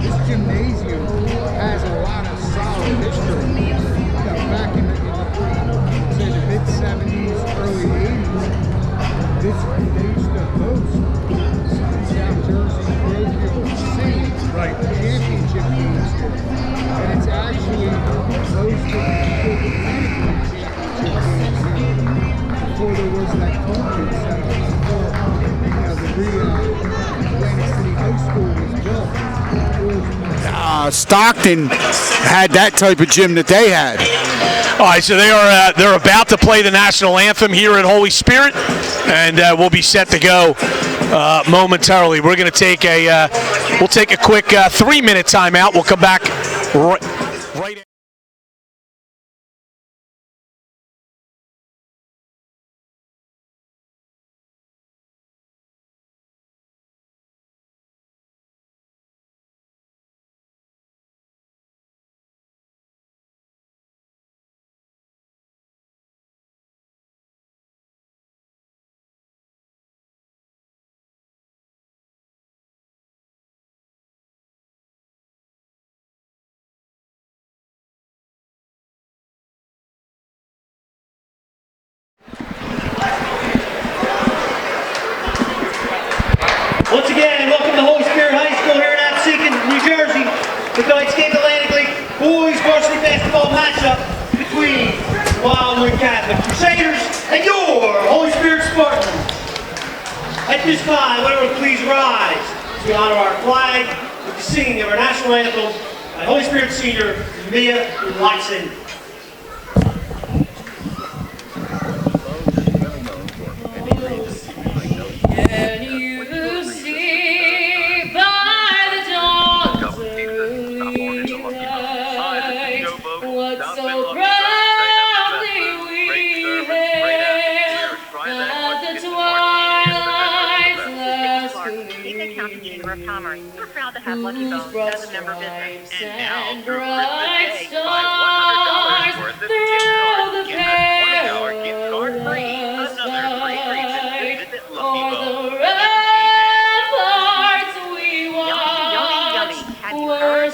this gymnasium has a lot of solid history. You know, back in the say the mid-70s, early 80s, they used to host South Jersey parochial singing championship games here. And it's actually hosted the championship games here before there was that culture set up, before the Atlantic City High School was built. Stockton had that type of gym that they had. All right, so they're about to play the National Anthem here at Holy Spirit, and we'll be set to go momentarily. We're going to take a quick 3-minute timeout. We'll come back right after. Once again, welcome to Holy Spirit High School here in Absecon, New Jersey, with tonight's Cape Atlantic League boys varsity basketball matchup between Wildwood Catholic Crusaders and your Holy Spirit Spartans. At this time, would everyone please rise as we honor our flag with the singing of our national anthem by Holy Spirit senior Mia Watson. We're proud to have Lucky Bones as a member business. And now, through Christmas Day, buy $100 worth of gift cards. Get a $20 gift card free. Another great reason to visit Lucky Bones. Yummy. Have you heard? Homemade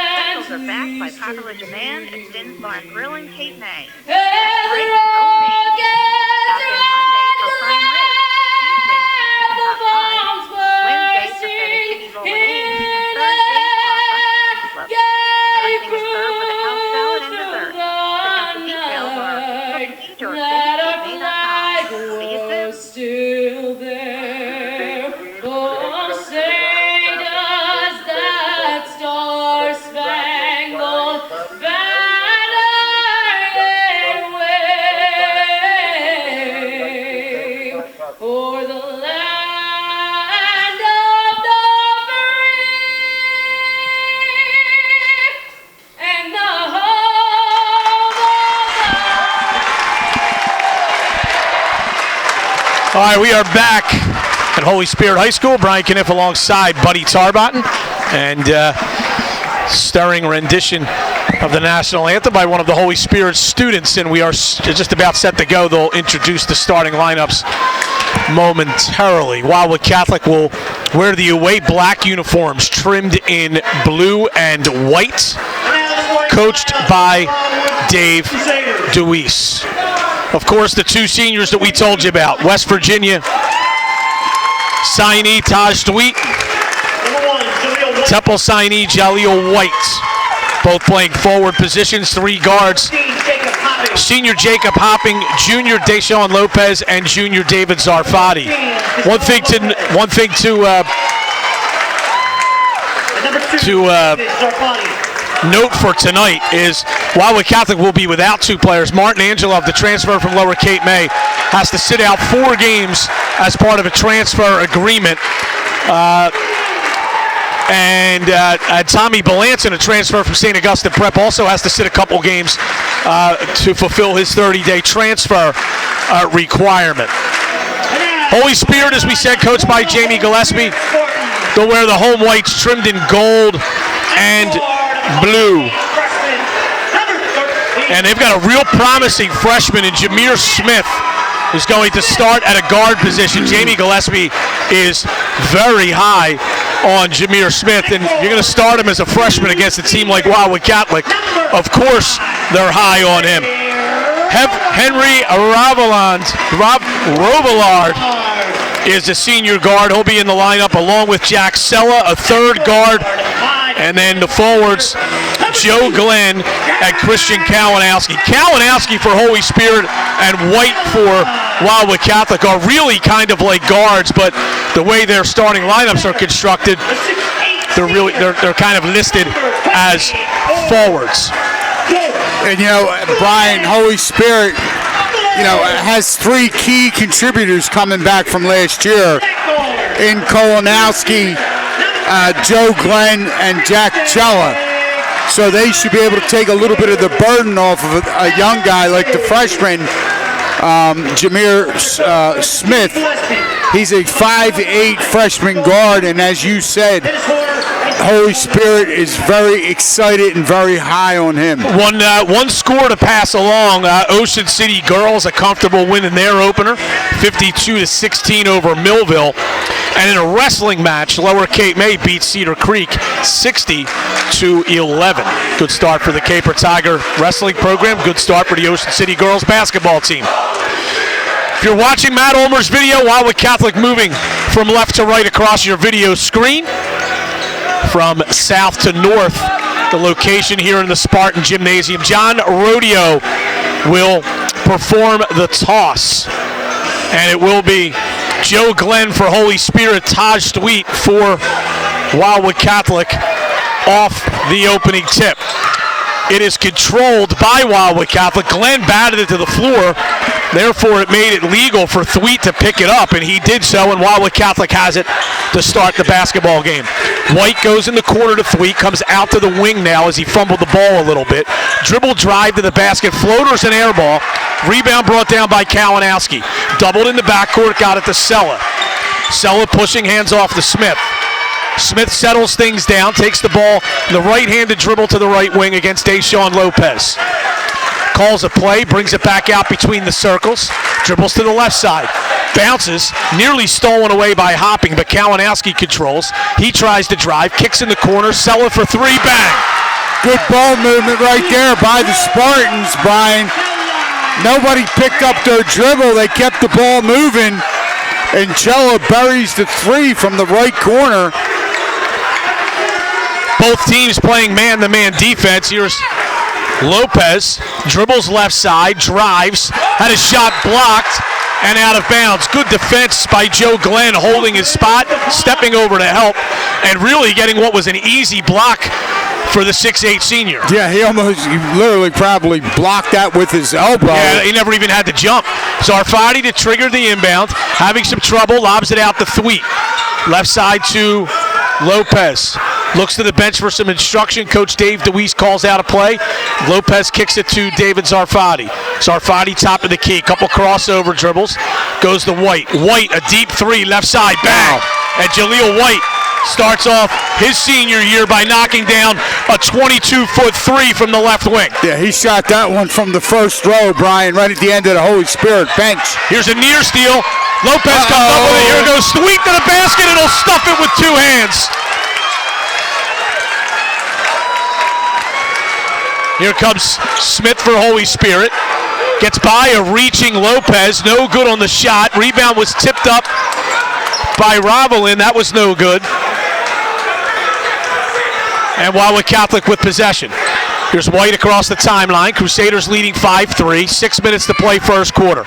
specials are backed by popular demand at Din's Bar and Grill in Cape May. That's right, homemade. Stop in Monday for prime ribs. All right, we are back at Holy Spirit High School. Brian Kniff alongside Buddy Tarbotton, and stirring rendition of the National Anthem by one of the Holy Spirit students, and we are just about set to go. They'll introduce the starting lineups momentarily. Wildwood Catholic will wear the away black uniforms trimmed in blue and white, coached by Dave DeWeese. Of course, the two seniors that we told you about, West Virginia signee Taj Dweet, Temple signee Jaleel White, both playing forward positions, 3 guards. Senior Jacob Hopping, Junior Deshaun Lopez, and Junior David Zarfati. One thing to note for tonight is Wildwood Catholic will be without 2 players. Martin Angelov, the transfer from Lower Cape May, has to sit out 4 games as part of a transfer agreement. And Tommy Belanson, a transfer from St. Augustine Prep, also has to sit a couple games to fulfill his 30-day transfer requirement. Holy Spirit, as we said, coached by Jamie Gillespie. They'll wear the home whites trimmed in gold and blue. And they've got a real promising freshman in Jameer Smith, who's going to start at a guard position. Jamie Gillespie is very high on Jameer Smith, and you're going to start him as a freshman against a team like Wildwood Catholic. Of course, they're high on him. Henry Rovillard is the senior guard. He'll be in the lineup along with Jack Sella, a third guard, and then the forwards, Joe Glenn and Christian Kalinowski. Kalinowski for Holy Spirit and White for Wildwood Catholic are really kind of like guards, but the way their starting lineups are constructed, they're kind of listed as forwards. And Brian, Holy Spirit, has 3 key contributors coming back from last year in Kalinowski, Joe Glenn, and Jack Chella. So they should be able to take a little bit of the burden off of a young guy like the freshman, Jameer Smith. He's a 5'8" freshman guard, and as you said, Holy Spirit is very excited and very high on him. One score to pass along. Ocean City Girls, a comfortable win in their opener, 52-16 over Millville. And in a wrestling match, Lower Cape May beat Cedar Creek 60-11. Good start for the Caper Tiger wrestling program. Good start for the Ocean City Girls basketball team. If you're watching Matt Ulmer's video, Wildwood Catholic moving from left to right across your video screen, from south to north, the location here in the Spartan Gymnasium. John Rodeo will perform the toss, and it will be Joe Glenn for Holy Spirit, Taj Sweet for Wildwood Catholic off the opening tip. It is controlled by Wildwood Catholic. Glenn batted it to the floor. Therefore, it made it legal for Thweet to pick it up, and he did so, and Wildwood Catholic has it to start the basketball game. White goes in the corner to Thweet, comes out to the wing now as he fumbled the ball a little bit. Dribble drive to the basket, floaters and air ball. Rebound brought down by Kalinowski. Doubled in the backcourt, got it to Sella. Sella pushing, hands off to Smith. Smith settles things down, takes the ball, the right-handed dribble to the right wing against Deshaun Lopez. Calls a play, brings it back out between the circles, dribbles to the left side, bounces, nearly stolen away by Hopping, but Kalinowski controls. He tries to drive, kicks in the corner, Sella for 3, bang! Good ball movement right there by the Spartans, Brian. Nobody picked up their dribble, they kept the ball moving, and Chella buries the 3 from the right corner. Both teams playing man-to-man defense. Here's Lopez, dribbles left side, drives, had a shot blocked and out of bounds. Good defense by Joe Glenn, holding his spot, stepping over to help, and really getting what was an easy block for the 6'8" senior. Yeah, he literally probably blocked that with his elbow. Yeah, he never even had to jump. Zarfati to trigger the inbound, having some trouble, lobs it out to Thweet. Left side to Lopez. Looks to the bench for some instruction. Coach Dave DeWeese calls out a play. Lopez kicks it to David Zarfati. Zarfati top of the key. Couple crossover dribbles. Goes to White. White, a deep 3, left side. Bang! And Jaleel White starts off his senior year by knocking down a 22-foot 3 from the left wing. Yeah, he shot that one from the first row, Brian, right at the end of the Holy Spirit bench. Here's a near steal. Lopez comes up with it. Here goes Sweet to the basket, and he'll stuff it with 2 hands. Here comes Smith for Holy Spirit. Gets by a reaching Lopez. No good on the shot. Rebound was tipped up by Rovelin. That was no good. And Wildwood Catholic with possession. Here's White across the timeline. Crusaders leading 5-3. 6 minutes to play first quarter.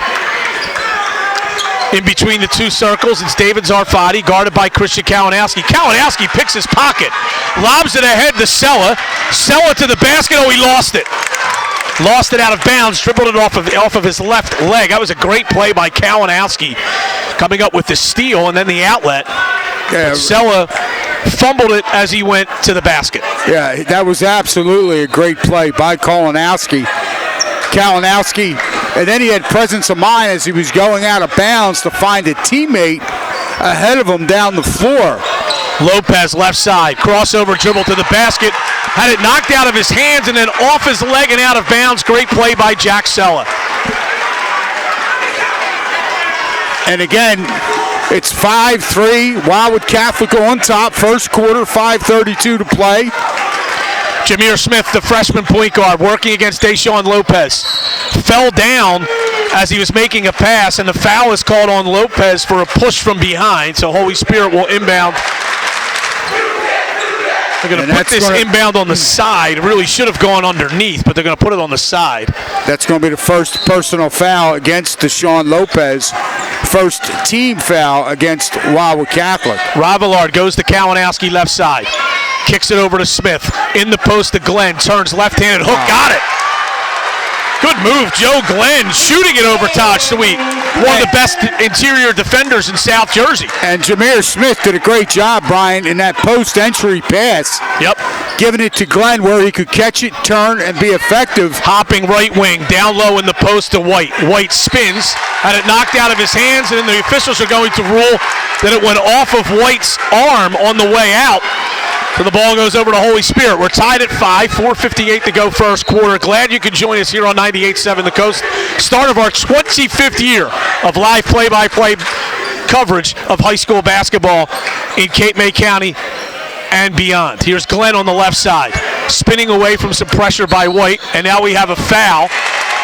In between the 2 circles, it's David Zarfati, guarded by Christian Kalinowski. Kalinowski picks his pocket, lobs it ahead to Sella. Sella to the basket. Oh, he lost it. Lost it out of bounds, dribbled it off of his left leg. That was a great play by Kalinowski, coming up with the steal and then the outlet. Yeah. Sella fumbled it as he went to the basket. Yeah, that was absolutely a great play by Kalinowski. And then he had presence of mind as he was going out of bounds to find a teammate ahead of him down the floor. Lopez left side, crossover dribble to the basket, had it knocked out of his hands and then off his leg and out of bounds. Great play by Jack Sella. And again, It's 5-3. Wildwood Catholic on top. First quarter, 5:32 to play. Jameer Smith, the freshman point guard, working against Deshaun Lopez. Fell down as he was making a pass, and the foul is called on Lopez for a push from behind, so Holy Spirit will inbound. They're going to put this inbound on the side. It really should have gone underneath, but they're going to put it on the side. That's going to be the first personal foul against Deshaun Lopez. First team foul against Wildwood Catholic. Ravillard goes to Kalinowski left side. Kicks it over to Smith. In the post to Glenn. Turns left-handed hook. Got it. Good move, Joe Glenn, shooting it over Todd Sweet. One of the best interior defenders in South Jersey. And Jameer Smith did a great job, Brian, in that post-entry pass. Yep. Giving it to Glenn where he could catch it, turn, and be effective. Hopping right wing, down low in the post to White. White spins, had it knocked out of his hands, and then the officials are going to rule that it went off of White's arm on the way out. So the ball goes over to Holy Spirit. We're tied at 5, 4:58 to go first quarter. Glad you could join us here on 98.7 The Coast. Start of our 25th year of live play-by-play coverage of high school basketball in Cape May County and beyond. Here's Glenn on the left side, spinning away from some pressure by White, and now we have a foul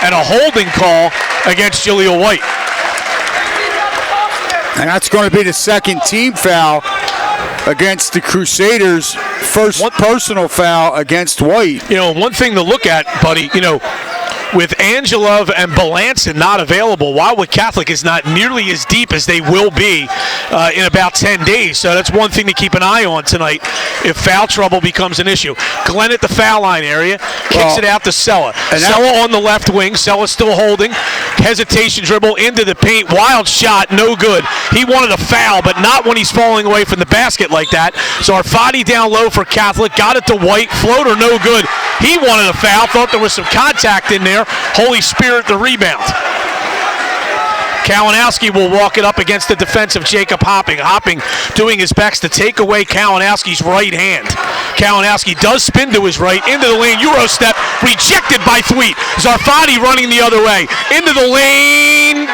and a holding call against Jaleel White. And that's going to be the second team foul against the Crusaders. First personal foul against White. You know, one thing to look at, buddy, with Angelov and Balanson not available, Wildwood Catholic is not nearly as deep as they will be in about 10 days. So that's one thing to keep an eye on tonight if foul trouble becomes an issue. Glenn at the foul line area, kicks it out to Sella. Sella on the left wing. Sella still holding. Hesitation dribble into the paint. Wild shot, no good. He wanted a foul, but not when he's falling away from the basket like that. So Arfati down low for Catholic. Got it to White. Floater, no good. He wanted a foul. Thought there was some contact in there. Holy Spirit the rebound. Kalinowski will walk it up against the defense of Jacob Hopping. Hopping doing his best to take away Kalinowski's right hand. Kalinowski does spin to his right, into the lane, Euro step, rejected by Thweet. Zarfati running the other way, into the lane,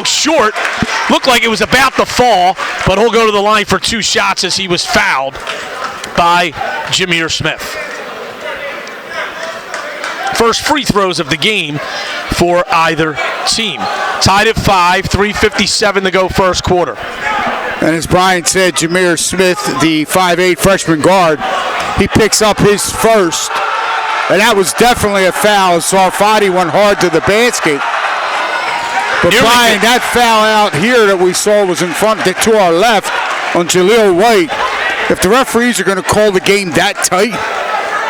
short. Looked like it was about to fall, but he'll go to the line for 2 shots as he was fouled by Jameer Smith. First free throws of the game for either team. Tied at 5, 3:57 to go first quarter. And as Brian said, Jameer Smith, the 5'8 freshman guard, he picks up his first. And that was definitely a foul. Sarfati went hard to the basket. But Brian, that foul out here that we saw was in front, to our left, on Jaleel White. If the referees are going to call the game that tight,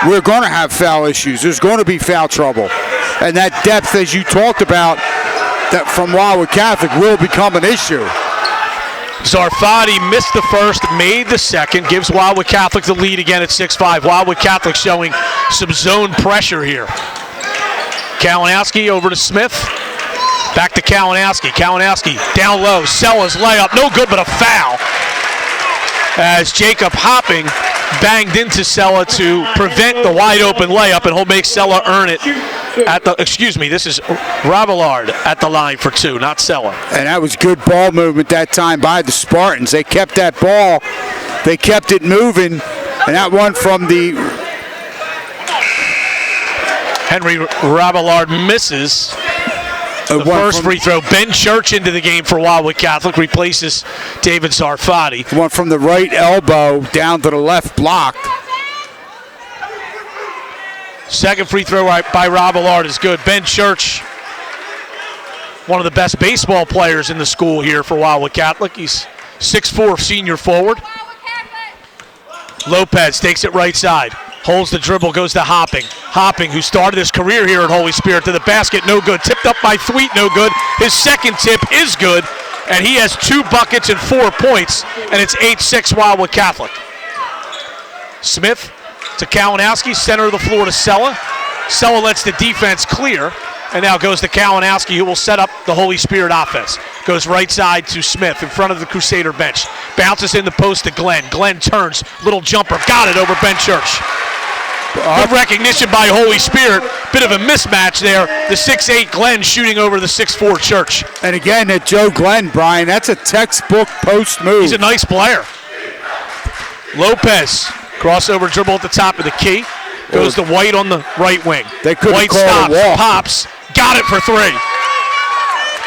we're going to have foul issues. There's going to be foul trouble. And that depth, as you talked about, that from Wildwood Catholic will become an issue. Zarfati missed the first, made the second, gives Wildwood Catholic the lead again at 6-5. Wildwood Catholic showing some zone pressure here. Kalinowski over to Smith. Back to Kalinowski. Kalinowski down low. Sella's layup. No good, but a foul. As Jacob Hopping banged into Sella to prevent the wide open layup, and he'll make Sella earn it this is Ravillard at the line for 2, not Sella. And that was good ball movement that time by the Spartans. They kept that ball, they kept it moving, and that one from the Henry Ravillard misses the first free throw. Ben Church into the game for Wildwood Catholic, replaces David Zarfati. One from the right elbow down to the left block. Second free throw by Ravillard is good. Ben Church, one of the best baseball players in the school here for Wildwood Catholic. He's 6'4", senior forward. Lopez takes it right side. Holds the dribble, goes to Hopping. Hopping, who started his career here at Holy Spirit, to the basket, no good. Tipped up by Thweet, no good. His second tip is good, and he has 2 buckets and 4 points, and it's 8-6 Wildwood Catholic. Smith to Kalinowski, center of the floor to Sella. Sella lets the defense clear, and now goes to Kalinowski, who will set up the Holy Spirit offense. Goes right side to Smith in front of the Crusader bench. Bounces in the post to Glenn. Glenn turns, little jumper, got it over Ben Church. Good recognition by Holy Spirit. Bit of a mismatch there. The 6'8 Glenn shooting over the 6'4 Church. And again, that Joe Glenn, Brian, that's a textbook post move. He's a nice player. Lopez, crossover dribble at the top of the key. Goes to White on the right wing. They couldn't White call a stops, walk. pops, got it for 3.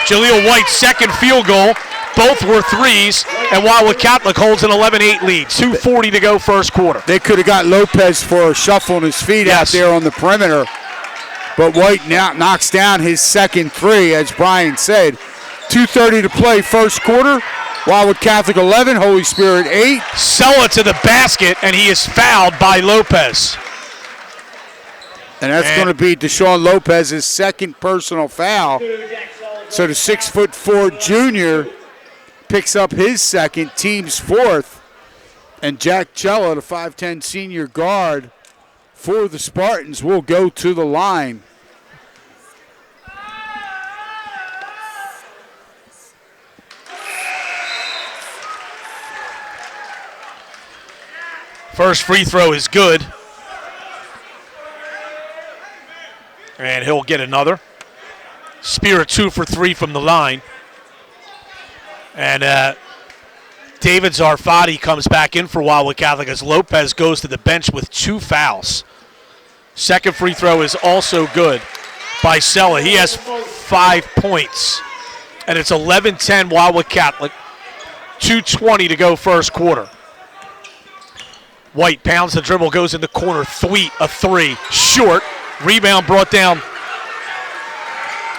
Jaleel White's second field goal. Both were threes, and Wildwood Catholic holds an 11-8 lead. 2:40 to go first quarter. They could have got Lopez for a shuffle on his feet out there on the perimeter, but White now knocks down his second 3, as Brian said. 2:30 to play first quarter. Wildwood Catholic 11, Holy Spirit 8. Sella to the basket, and he is fouled by Lopez. And that's going to be Deshaun Lopez's second personal foul. So the 6'4" junior picks up his second, team's 4th. And Jack Cella, the 5'10" senior guard for the Spartans, will go to the line. First free throw is good. And he'll get another. Spirit 2 for 3 from the line. And David Zarfati comes back in for Wildwood Catholic as Lopez goes to the bench with 2 fouls. Second free throw is also good by Sella. He has 5 points. And it's 11-10 Wildwood Catholic. 2:20 to go first quarter. White pounds the dribble, goes in the corner. Thweet, a 3. Short. Rebound brought down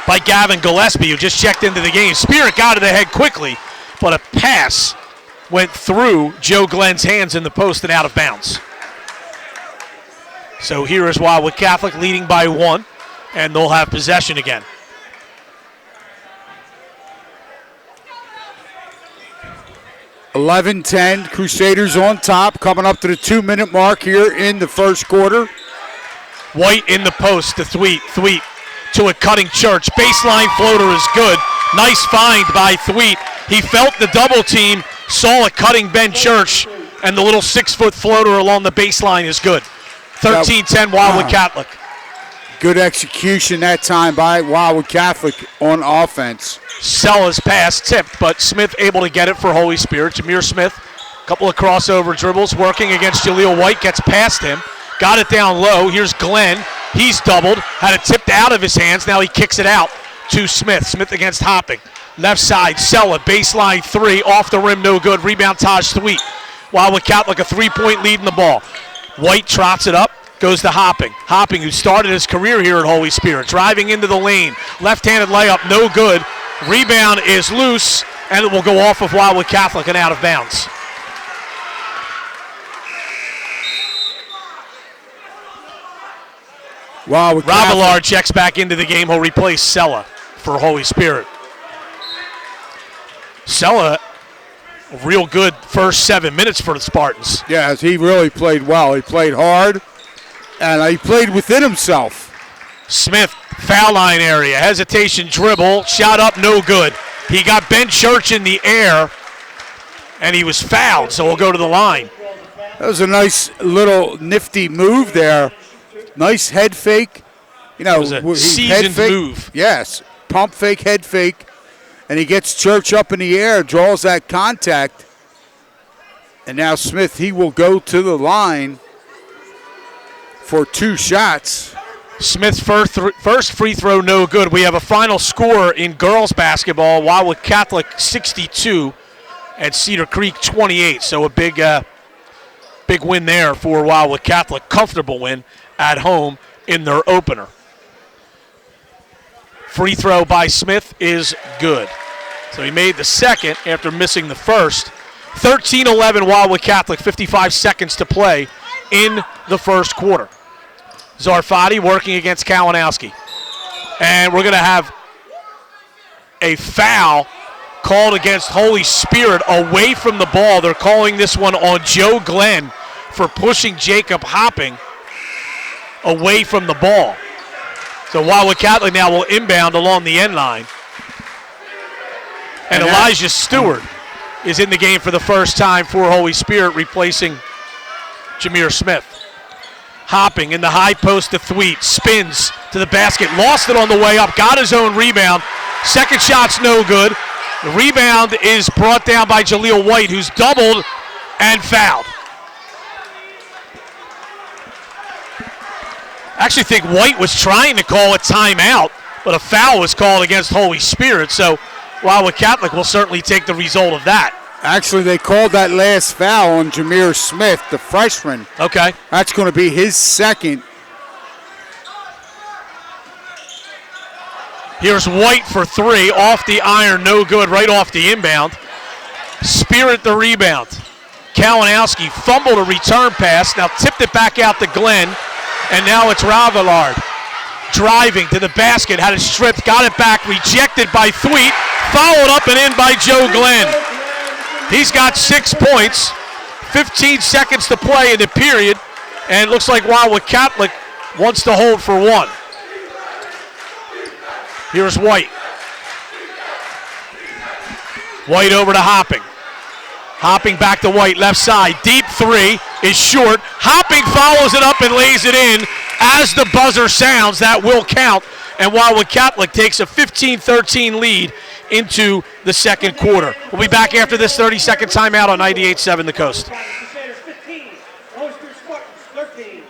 by Gavin Gillespie, who just checked into the game. Spirit got it ahead quickly, but a pass went through Joe Glenn's hands in the post and out of bounds. So here is Wildwood Catholic leading by 1, and they'll have possession again. (11-10), Crusaders on top, coming up to the 2-minute mark here in the first quarter. White in the post to Thweet. Thweet to a cutting Church. Baseline floater is good. Nice find by Thweet. He felt the double team, saw a cutting Ben Church, and the little 6-foot floater along the baseline is good. 13-10 Wildwood Catholic. Good execution that time by Wildwood Catholic on offense. Sella's pass tipped, but Smith able to get it for Holy Spirit. Jameer Smith, a couple of crossover dribbles, working against Jaleel White, gets past him. Got it down low. Here's Glenn. He's doubled. Had it tipped out of his hands. Now he kicks it out to Smith. Smith against Hopping. Left side, Sella. Baseline 3. Off the rim, no good. Rebound, Taj Thweet. Wildwood Catholic a 3-point lead in the ball. White trots it up. Goes to Hopping. Hopping, who started his career here at Holy Spirit. Driving into the lane. Left-handed layup, no good. Rebound is loose, and it will go off of Wildwood Catholic and out of bounds. Robillard checks back into the game. He'll replace Sella for Holy Spirit. Sella, a real good first 7 minutes for the Spartans. Yes, he really played well. He played hard, and he played within himself. Smith, foul line area, hesitation dribble, shot up, no good. He got Ben Church in the air, and he was fouled, so we'll go to the line. That was a nice little nifty move there. Nice head fake. You know, it was a seasoned move. Yes, pump fake, head fake, and he gets Church up in the air, draws that contact, and now Smith, he will go to the line for 2 shots. Smith's first free throw, no good. We have a final score in girls basketball. Wildwood Catholic 62 and Cedar Creek 28. So a big win there for Wildwood Catholic. Comfortable win at home in their opener. Free throw by Smith is good. So he made the second after missing the first. 13-11 Wildwood Catholic, 55 seconds to play in the first quarter. Zarfati working against Kalinowski. And we're going to have a foul called against Holy Spirit away from the ball. They're calling this one on Joe Glenn for pushing Jacob Hopping away from the ball. So Wildwood Catholic now will inbound along the end line. And Elijah Stewart is in the game for the first time for Holy Spirit, replacing Jameer Smith. Hopping in the high post to Thweet. Spins to the basket. Lost it on the way up. Got his own rebound. Second shot's no good. The rebound is brought down by Jaleel White, who's doubled and fouled. I actually think White was trying to call a timeout, but a foul was called against Holy Spirit. So Wildwood Catholic will certainly take the result of that. Actually, they called that last foul on Jameer Smith, the freshman. Okay. That's going to be his second. Here's White for three, off the iron, no good, right off the inbound. Spirit the rebound. Kalinowski fumbled a return pass, now tipped it back out to Glenn, and now it's Ravillard. Driving to the basket, had it stripped, got it back, rejected by Thweet, followed up and in by Joe Glenn. He's got 6 points, 15 seconds to play in the period, and it looks like Wildwood Catholic wants to hold for one. Here's White. White over to Hopping. Hopping back to White, left side. Deep three is short. Hopping follows it up and lays it in. As the buzzer sounds, that will count. And Wildwood Catholic takes a 15-13 lead into the second quarter. We'll be back after this 30-second timeout on 98.7 The Coast. Crusaders 15, Holy Spirit Spartans 13.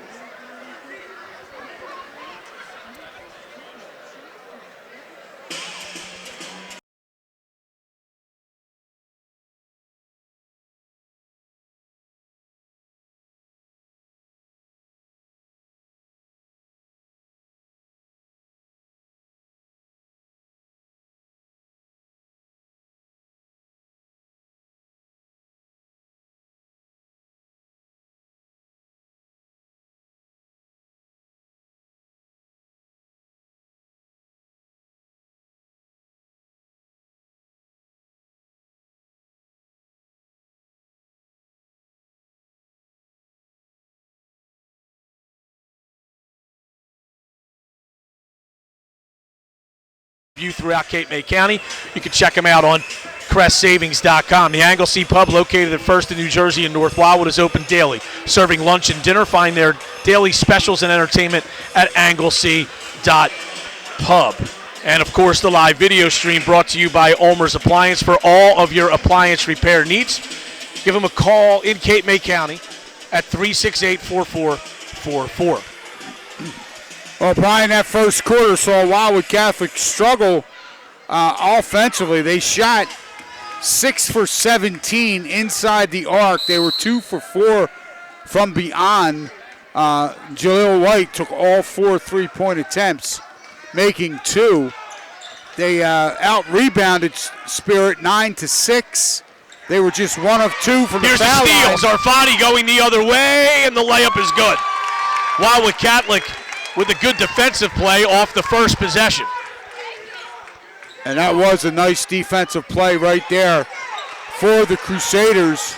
View throughout Cape May County. You can check them out on CrestSavings.com. The Anglesey Pub, located at First in New Jersey and North Wildwood, is open daily, serving lunch and dinner. Find their daily specials and entertainment at Anglesey.pub. And, of course, the live video stream brought to you by Ulmer's Appliance for all of your appliance repair needs. Give them a call in Cape May County at 368-4444. Well, Brian, that first quarter saw Wildwood Catholic struggle offensively. They shot 6 for 17 inside the arc. They were 2 for 4 from beyond. Jaleel White took all 4 three-point attempts, making 2. They out-rebounded Spirit 9-6. They were just 1 of 2 from the foul line. Here's the steal. Zarfani going the other way, and the layup is good. Wildwood Catholic with a good defensive play off the first possession. And that was a nice defensive play right there for the Crusaders.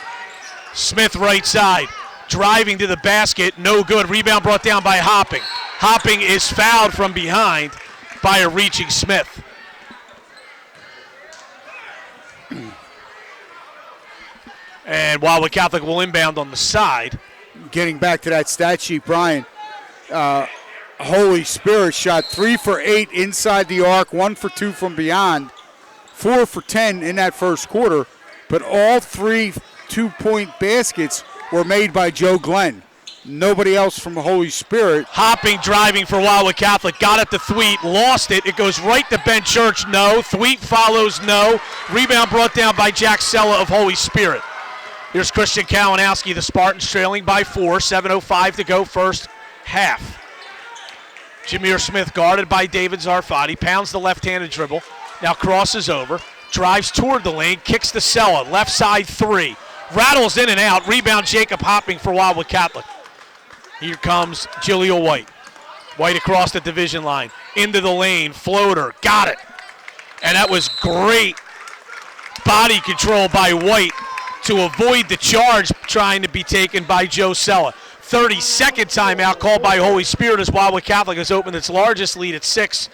Smith right side, driving to the basket, no good. Rebound brought down by Hopping. Hopping is fouled from behind by a reaching Smith. And Wildwood Catholic will inbound on the side. Getting back to that stat sheet, Brian, Holy Spirit shot 3 for 8 inside the arc, 1 for 2 from beyond, 4 for 10 in that first quarter, but all 3 two-point baskets were made by Joe Glenn. Nobody else from Holy Spirit. Hopping, driving for Wildwood Catholic, got it to Thweet, lost it. It goes right to Ben Church, no. Thweet follows, no. Rebound brought down by Jack Sella of Holy Spirit. Here's Christian Kalinowski, the Spartans trailing by 4, 7:05 to go first half. Jameer Smith guarded by David Zarfati, pounds the left-handed dribble, now crosses over, drives toward the lane, kicks to Sella, left side 3, rattles in and out, rebound Jacob Hopping for Wildwood Catholic. Here comes Jaleel White. White across the division line, into the lane, floater, got it. And that was great body control by White to avoid the charge trying to be taken by Joe Sella. 32nd timeout called by Holy Spirit as Wildwood Catholic has opened its largest lead at 6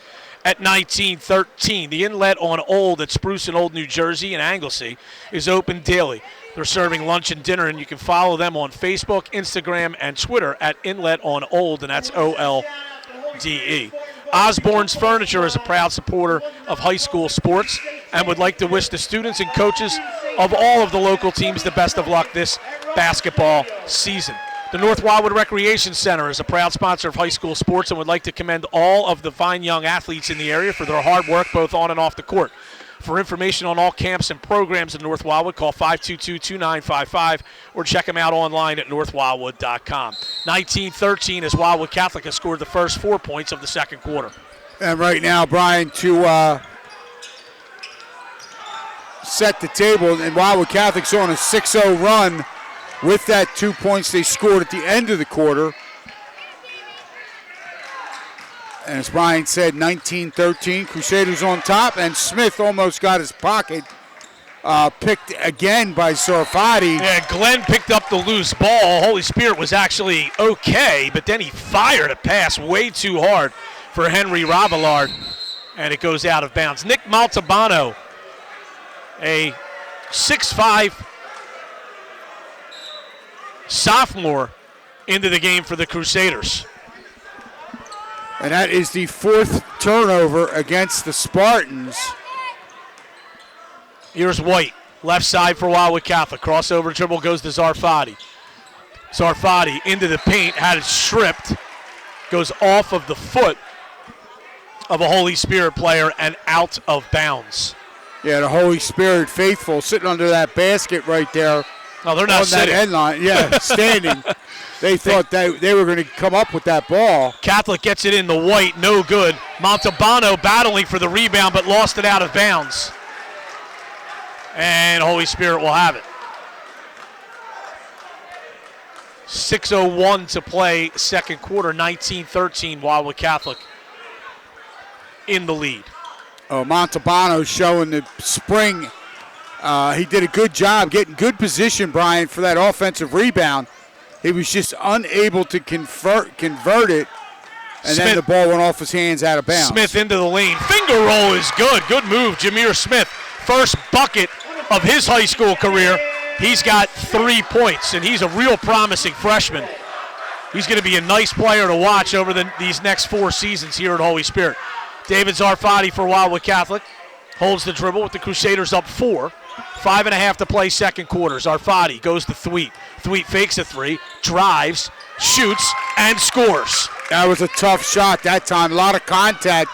at 19-13. The inlet on Old at Spruce and Old, New Jersey and Anglesey is open daily. They're serving lunch and dinner, and you can follow them on Facebook, Instagram, and Twitter at Inlet on Old, and that's OLDE. Osborne's Furniture is a proud supporter of high school sports and would like to wish the students and coaches of all of the local teams the best of luck this basketball season. The North Wildwood Recreation Center is a proud sponsor of high school sports and would like to commend all of the fine young athletes in the area for their hard work both on and off the court. For information on all camps and programs in North Wildwood, call 522-2955 or check them out online at northwildwood.com. 19-13 as Wildwood Catholic has scored the first 4 points of the second quarter. And right now, Brian, to set the table, and Wildwood Catholic's on a 6-0 run with that 2 points they scored at the end of the quarter. And as Brian said, 19-13, Crusaders on top, and Smith almost got his pocket picked again by Zarfati. Yeah, Glenn picked up the loose ball. Holy Spirit was actually okay, but then he fired a pass way too hard for Henry Ravillard, and it goes out of bounds. Nick Maltabano, a 6'5" sophomore, into the game for the Crusaders. And that is the fourth turnover against the Spartans. Here's White, left side for Wildwood Catholic. Crossover dribble goes to Zarfati. Zarfati into the paint, had it stripped, goes off of the foot of a Holy Spirit player and out of bounds. Yeah, the Holy Spirit faithful sitting under that basket right there. No, they're not on sitting. that headline. Yeah, standing. They thought they were going to come up with that ball. Catholic gets it in the White, no good. Montalbano battling for the rebound but lost it out of bounds. And Holy Spirit will have it. 6:01 to play, second quarter, 19-13, Wildwood Catholic in the lead. Oh, Montalbano showing the spring. He did a good job getting good position, Brian, for that offensive rebound. He was just unable to convert it, and Smith, then the ball went off his hands out of bounds. Smith into the lane. Finger roll is good. Good move, Jameer Smith. First bucket of his high school career. He's got 3 points, and he's a real promising freshman. He's going to be a nice player to watch over these next 4 seasons here at Holy Spirit. David Zarfati for Wildwood Catholic holds the dribble with the Crusaders up 4. 5.5 to play, second quarter. Zarfati goes to Thweet. Thweet fakes a 3, drives, shoots, and scores. That was a tough shot that time. A lot of contact.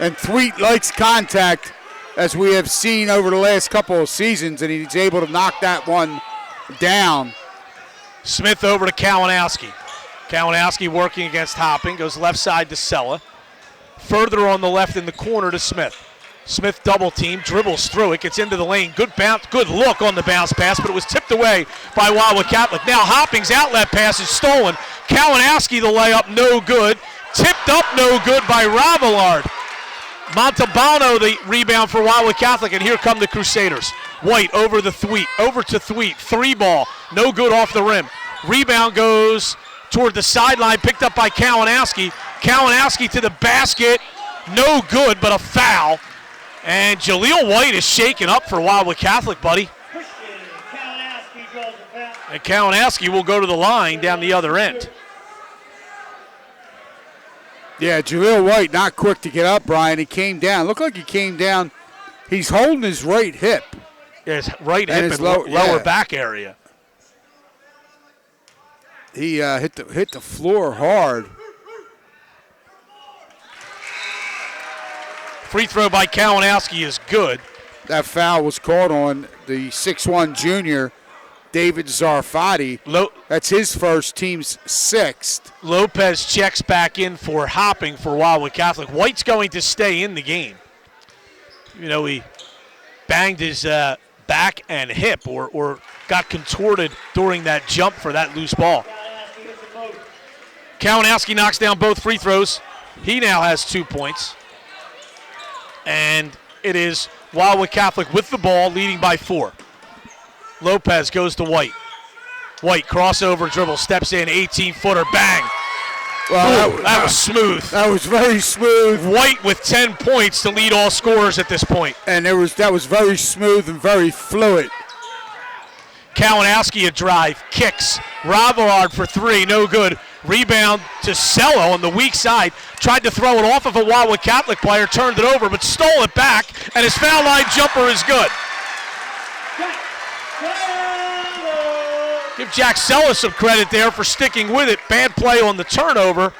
And Thweet likes contact, as we have seen over the last couple of seasons, and he's able to knock that one down. Smith over to Kalinowski. Kalinowski working against Hopping, goes left side to Sella. Further on the left in the corner to Smith. Smith double team, dribbles through it, gets into the lane. Good bounce, good look on the bounce pass, but it was tipped away by Wildwood Catholic. Now Hopping's outlet pass is stolen. Kalinowski the layup, no good. Tipped up, no good by Ravillard. Montalbano the rebound for Wildwood Catholic, and here come the Crusaders. White over to Thweet, 3 ball, no good off the rim. Rebound goes toward the sideline, picked up by Kalinowski. Kalinowski to the basket, no good, but a foul. And Jaleel White is shaken up for Wildwood Catholic, buddy. And Kalinowski will go to the line down the other end. Yeah, Jaleel White not quick to get up, Brian. He came down. Looked like he came down. He's holding his right hip. Yeah, his right hip and lower back area. He hit the floor hard. Free throw by Kalinowski is good. That foul was called on the 6'1 junior, David Zarfati. That's his first, team's 6th. Lopez checks back in for Hopping for Wildwood Catholic. White's going to stay in the game. You know, he banged his back and hip or got contorted during that jump for that loose ball. Kalinowski knocks down both free throws. He now has 2 points. And it is Wildwood Catholic with the ball, leading by 4. Lopez goes to White. White crossover dribble, steps in, 18-footer, bang. Well, that was smooth. That was very smooth. White with 10 points to lead all scorers at this point. And that was very smooth and very fluid. Kalinowski a drive, kicks. Ravillard for three, no good. Rebound to Cello on the weak side. Tried to throw it off of a Wildwood Catholic player, turned it over, but stole it back, and his foul line jumper is good. Give Jack Cello some credit there for sticking with it. Bad play on the turnover,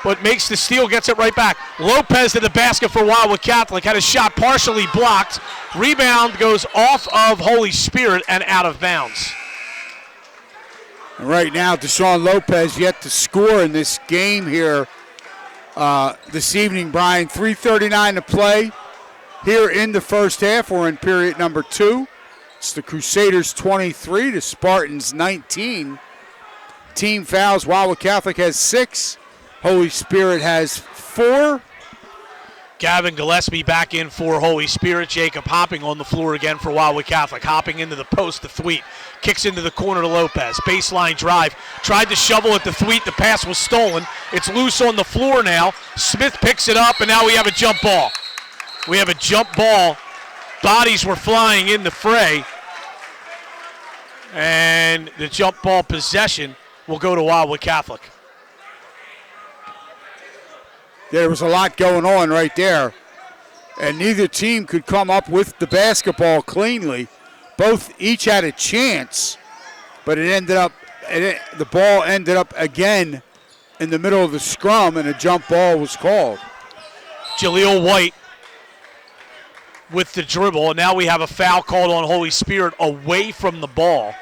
but makes the steal, gets it right back. Lopez to the basket for Wildwood Catholic. Had a shot partially blocked. Rebound goes off of Holy Spirit and out of bounds. And right now, Deshaun Lopez yet to score in this game here this evening, Brian. 3:39 to play here in the first half. We're in period number 2. It's the Crusaders 23 to Spartans 19. Team fouls. Wildwood Catholic has 6. Holy Spirit has 4. Gavin Gillespie back in for Holy Spirit. Jacob hopping on the floor again for Wildwood Catholic. Hopping into the post to Thweet. Kicks into the corner to Lopez. Baseline drive. Tried to shovel it to Thweet. The pass was stolen. It's loose on the floor now. Smith picks it up, and now we have a jump ball. We have a jump ball. Bodies were flying in the fray. And the jump ball possession will go to Wildwood Catholic. There was a lot going on right there, and neither team could come up with the basketball cleanly. Each had a chance, but the ball ended up again in the middle of the scrum, and a jump ball was called. Jaleel White with the dribble, and now we have a foul called on Holy Spirit away from the ball.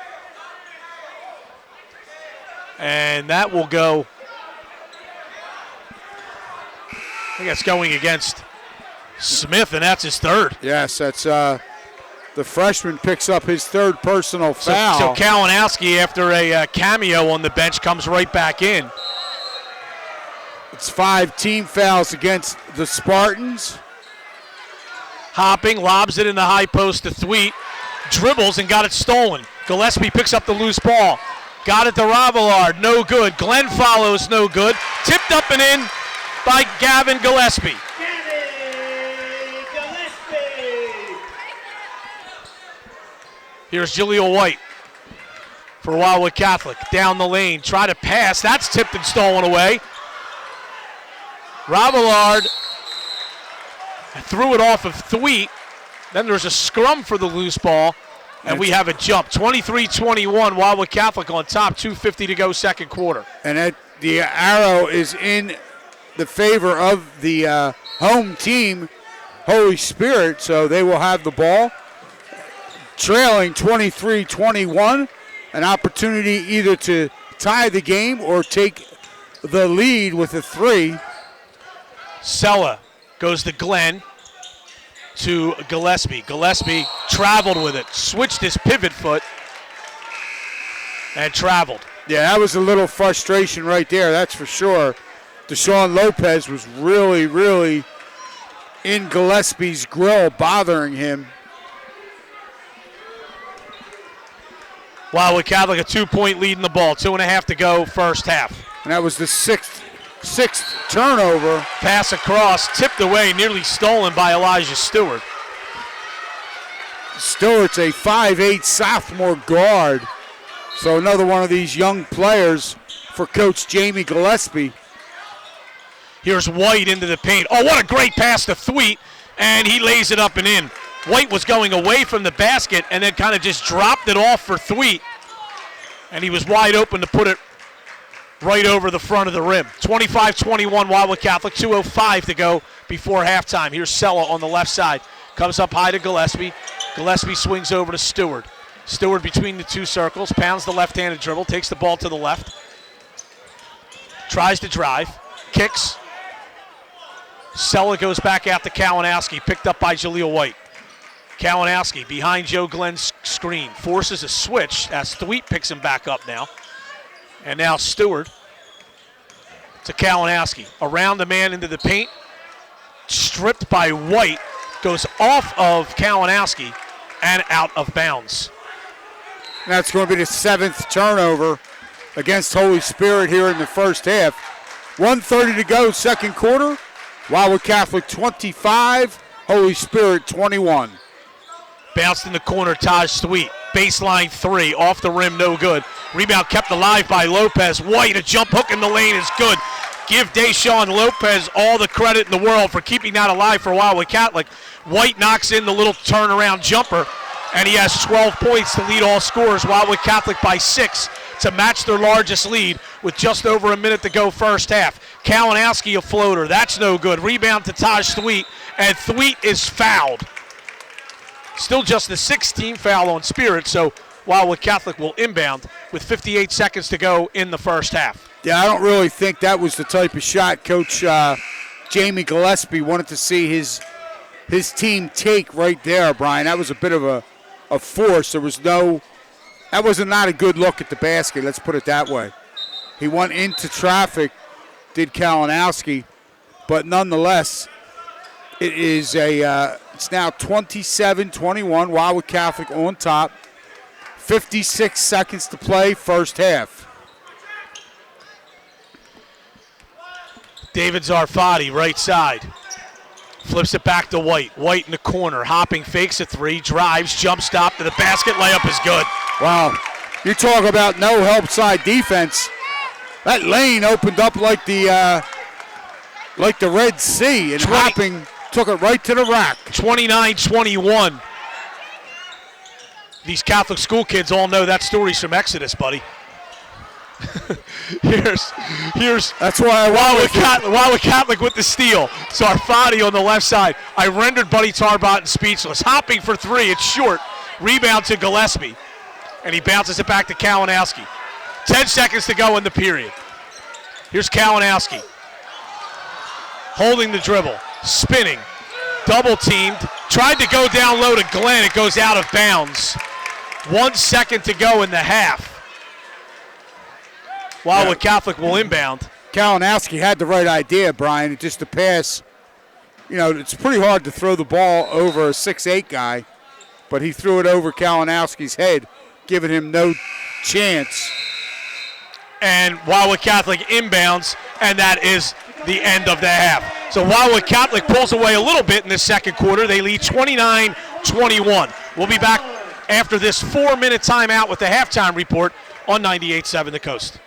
And that will go, I think that's going against Smith, and that's his third. Yes, that's the freshman picks up his third personal foul. So Kalinowski, after a cameo on the bench, comes right back in. It's 5 team fouls against the Spartans. Hopping, lobs it in the high post to Thweet, dribbles and got it stolen. Gillespie picks up the loose ball. Got it to Ravillard, no good. Glenn follows, no good. Tipped up and in by Gavin Gillespie. Gavin Gillespie. Here's Jaleel White for Wildwood Catholic. Down the lane, try to pass. That's tipped and stolen away. Ravillard threw it off of Thweet. Then there's a scrum for the loose ball, and we have a jump. 23-21, Wildwood Catholic on top, 2:50 to go second quarter. And the arrow is in the favor of the home team, Holy Spirit, so they will have the ball. Trailing 23-21, an opportunity either to tie the game or take the lead with a 3. Sella goes to Glenn, to Gillespie. Gillespie traveled with it, switched his pivot foot, and traveled. Yeah, that was a little frustration right there, that's for sure. Deshaun Lopez was really, really in Gillespie's grill, bothering him. Wildwood Catholic a 2-point lead in the ball, 2.5 to go first half. And that was the sixth turnover. Pass across, tipped away, nearly stolen by Elijah Stewart. Stewart's a 5'8" sophomore guard. So another one of these young players for Coach Jamie Gillespie. Here's White into the paint. Oh, what a great pass to Thweet, and he lays it up and in. White was going away from the basket and then kind of just dropped it off for Thweet, and he was wide open to put it right over the front of the rim. 25-21 Wildwood Catholic, 2:05 to go before halftime. Here's Sella on the left side. Comes up high to Gillespie. Gillespie swings over to Stewart. Stewart between the two circles, pounds the left-handed dribble, takes the ball to the left. Tries to drive, kicks. Sella goes back out to Kalinowski, picked up by Jaleel White. Kalinowski behind Joe Glenn's screen, forces a switch as Thweet picks him back up now. And now Stewart to Kalinowski. Around the man into the paint. Stripped by White. Goes off of Kalinowski and out of bounds. That's going to be the 7th turnover against Holy Spirit here in the first half. 1:30 to go, second quarter. Wildwood Catholic 25, Holy Spirit 21. Bounced in the corner, Taj Thweet. Baseline three, off the rim, no good. Rebound kept alive by Lopez. White, a jump hook in the lane is good. Give Deshaun Lopez all the credit in the world for keeping that alive for Wildwood Catholic. White knocks in the little turnaround jumper, and he has 12 points to lead all scorers. Wildwood Catholic by 6 to match their largest lead with just over a minute to go first half. Kalinowski a floater, that's no good. Rebound to Taj Thweet, and Thweet is fouled. Still just the 16th foul on Spirit, so Wildwood Catholic will inbound with 58 seconds to go in the first half. Yeah, I don't really think that was the type of shot Coach Jamie Gillespie wanted to see his team take right there, Brian. That was a bit of a force. That was not a good look at the basket, let's put it that way. He went into traffic, did Kalinowski, but nonetheless, it's now 27-21, Wildwood Catholic on top. 56 seconds to play, first half. David Zarfati, right side. Flips it back to White. White in the corner, hopping, fakes a three, drives, jump stop to the basket, layup is good. Wow, you talk about no help side defense. That lane opened up like the Red Sea, and hopping took it right to the rack. 29-21. These Catholic school kids all know that story's from Exodus, buddy. Here's that's why Wildwood Catholic with the steal. Zarfati on the left side. I rendered Buddy Tarbotton speechless. Hopping for three, it's short. Rebound to Gillespie, and he bounces it back to Kalinowski. 10 seconds to go in the period. Here's Kalinowski. Holding the dribble, spinning, double teamed, tried to go down low to Glenn, it goes out of bounds. 1 second to go in the half. Wildwood Catholic will inbound. Kalinowski had the right idea, Brian. It's just the pass. You know, it's pretty hard to throw the ball over a 6'8" guy, but he threw it over Kalinowski's head, giving him no chance. And Wildwood Catholic inbounds, and that is the end of the half. So Wildwood Catholic pulls away a little bit in the second quarter. They lead 29-21. We'll be back after this 4-minute timeout with the halftime report on 98.7 The Coast.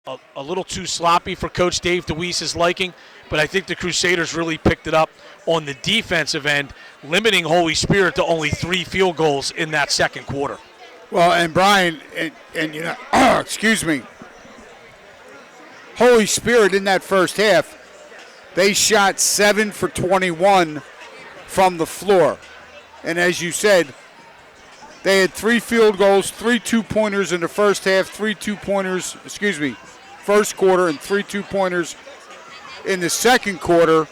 a little too sloppy for Coach Dave DeWeese's liking, but I think the Crusaders really picked it up on the defensive end, limiting Holy Spirit to only 3 field goals in that second quarter. Well, and Brian, and you know, excuse me, Holy Spirit in that first half, they shot 7 for 21 from the floor. And as you said, they had 3 field goals, 3 2-pointers in the first half, 3 2-pointers, first quarter, and 3 2-pointers in the second quarter.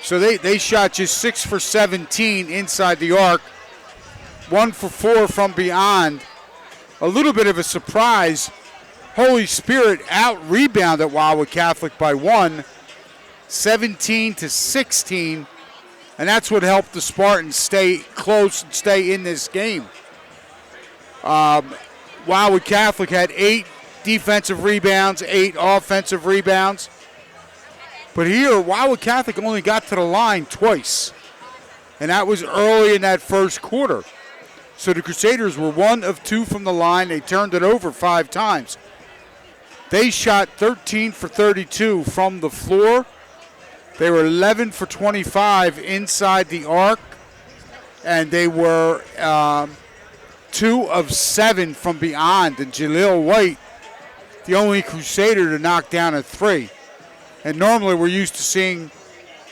So they shot just 6 for 17 inside the arc, 1 for 4 from beyond. A little bit of a surprise. Holy Spirit out-rebounded Wildwood Catholic by 1, 17-16, and that's what helped the Spartans stay close and stay in this game. Wildwood Catholic had 8 defensive rebounds, 8 offensive rebounds. But here, Wildwood Catholic only got to the line twice, and that was early in that first quarter. So the Crusaders were 1 of 2 from the line. They turned it over 5 times. They shot 13 for 32 from the floor. They were 11 for 25 inside the arc, and they were 2 of 7 from beyond. And Jaleel White, the only Crusader to knock down a 3. And normally we're used to seeing,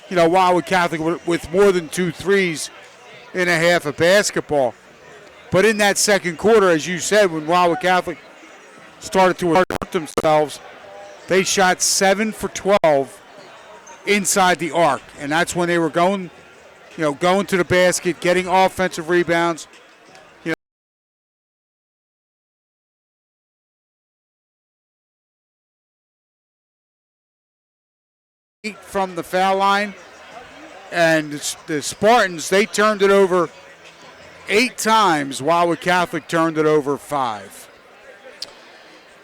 Wildwood Catholic with more than 2 threes in a half of basketball. But in that second quarter, as you said, when Wildwood Catholic started to hurt themselves, they shot 7 for 12 inside the arc. And that's when they were going to the basket, getting offensive rebounds. From the foul line, and the Spartans, they turned it over 8 times. Wildwood Catholic turned it over 5.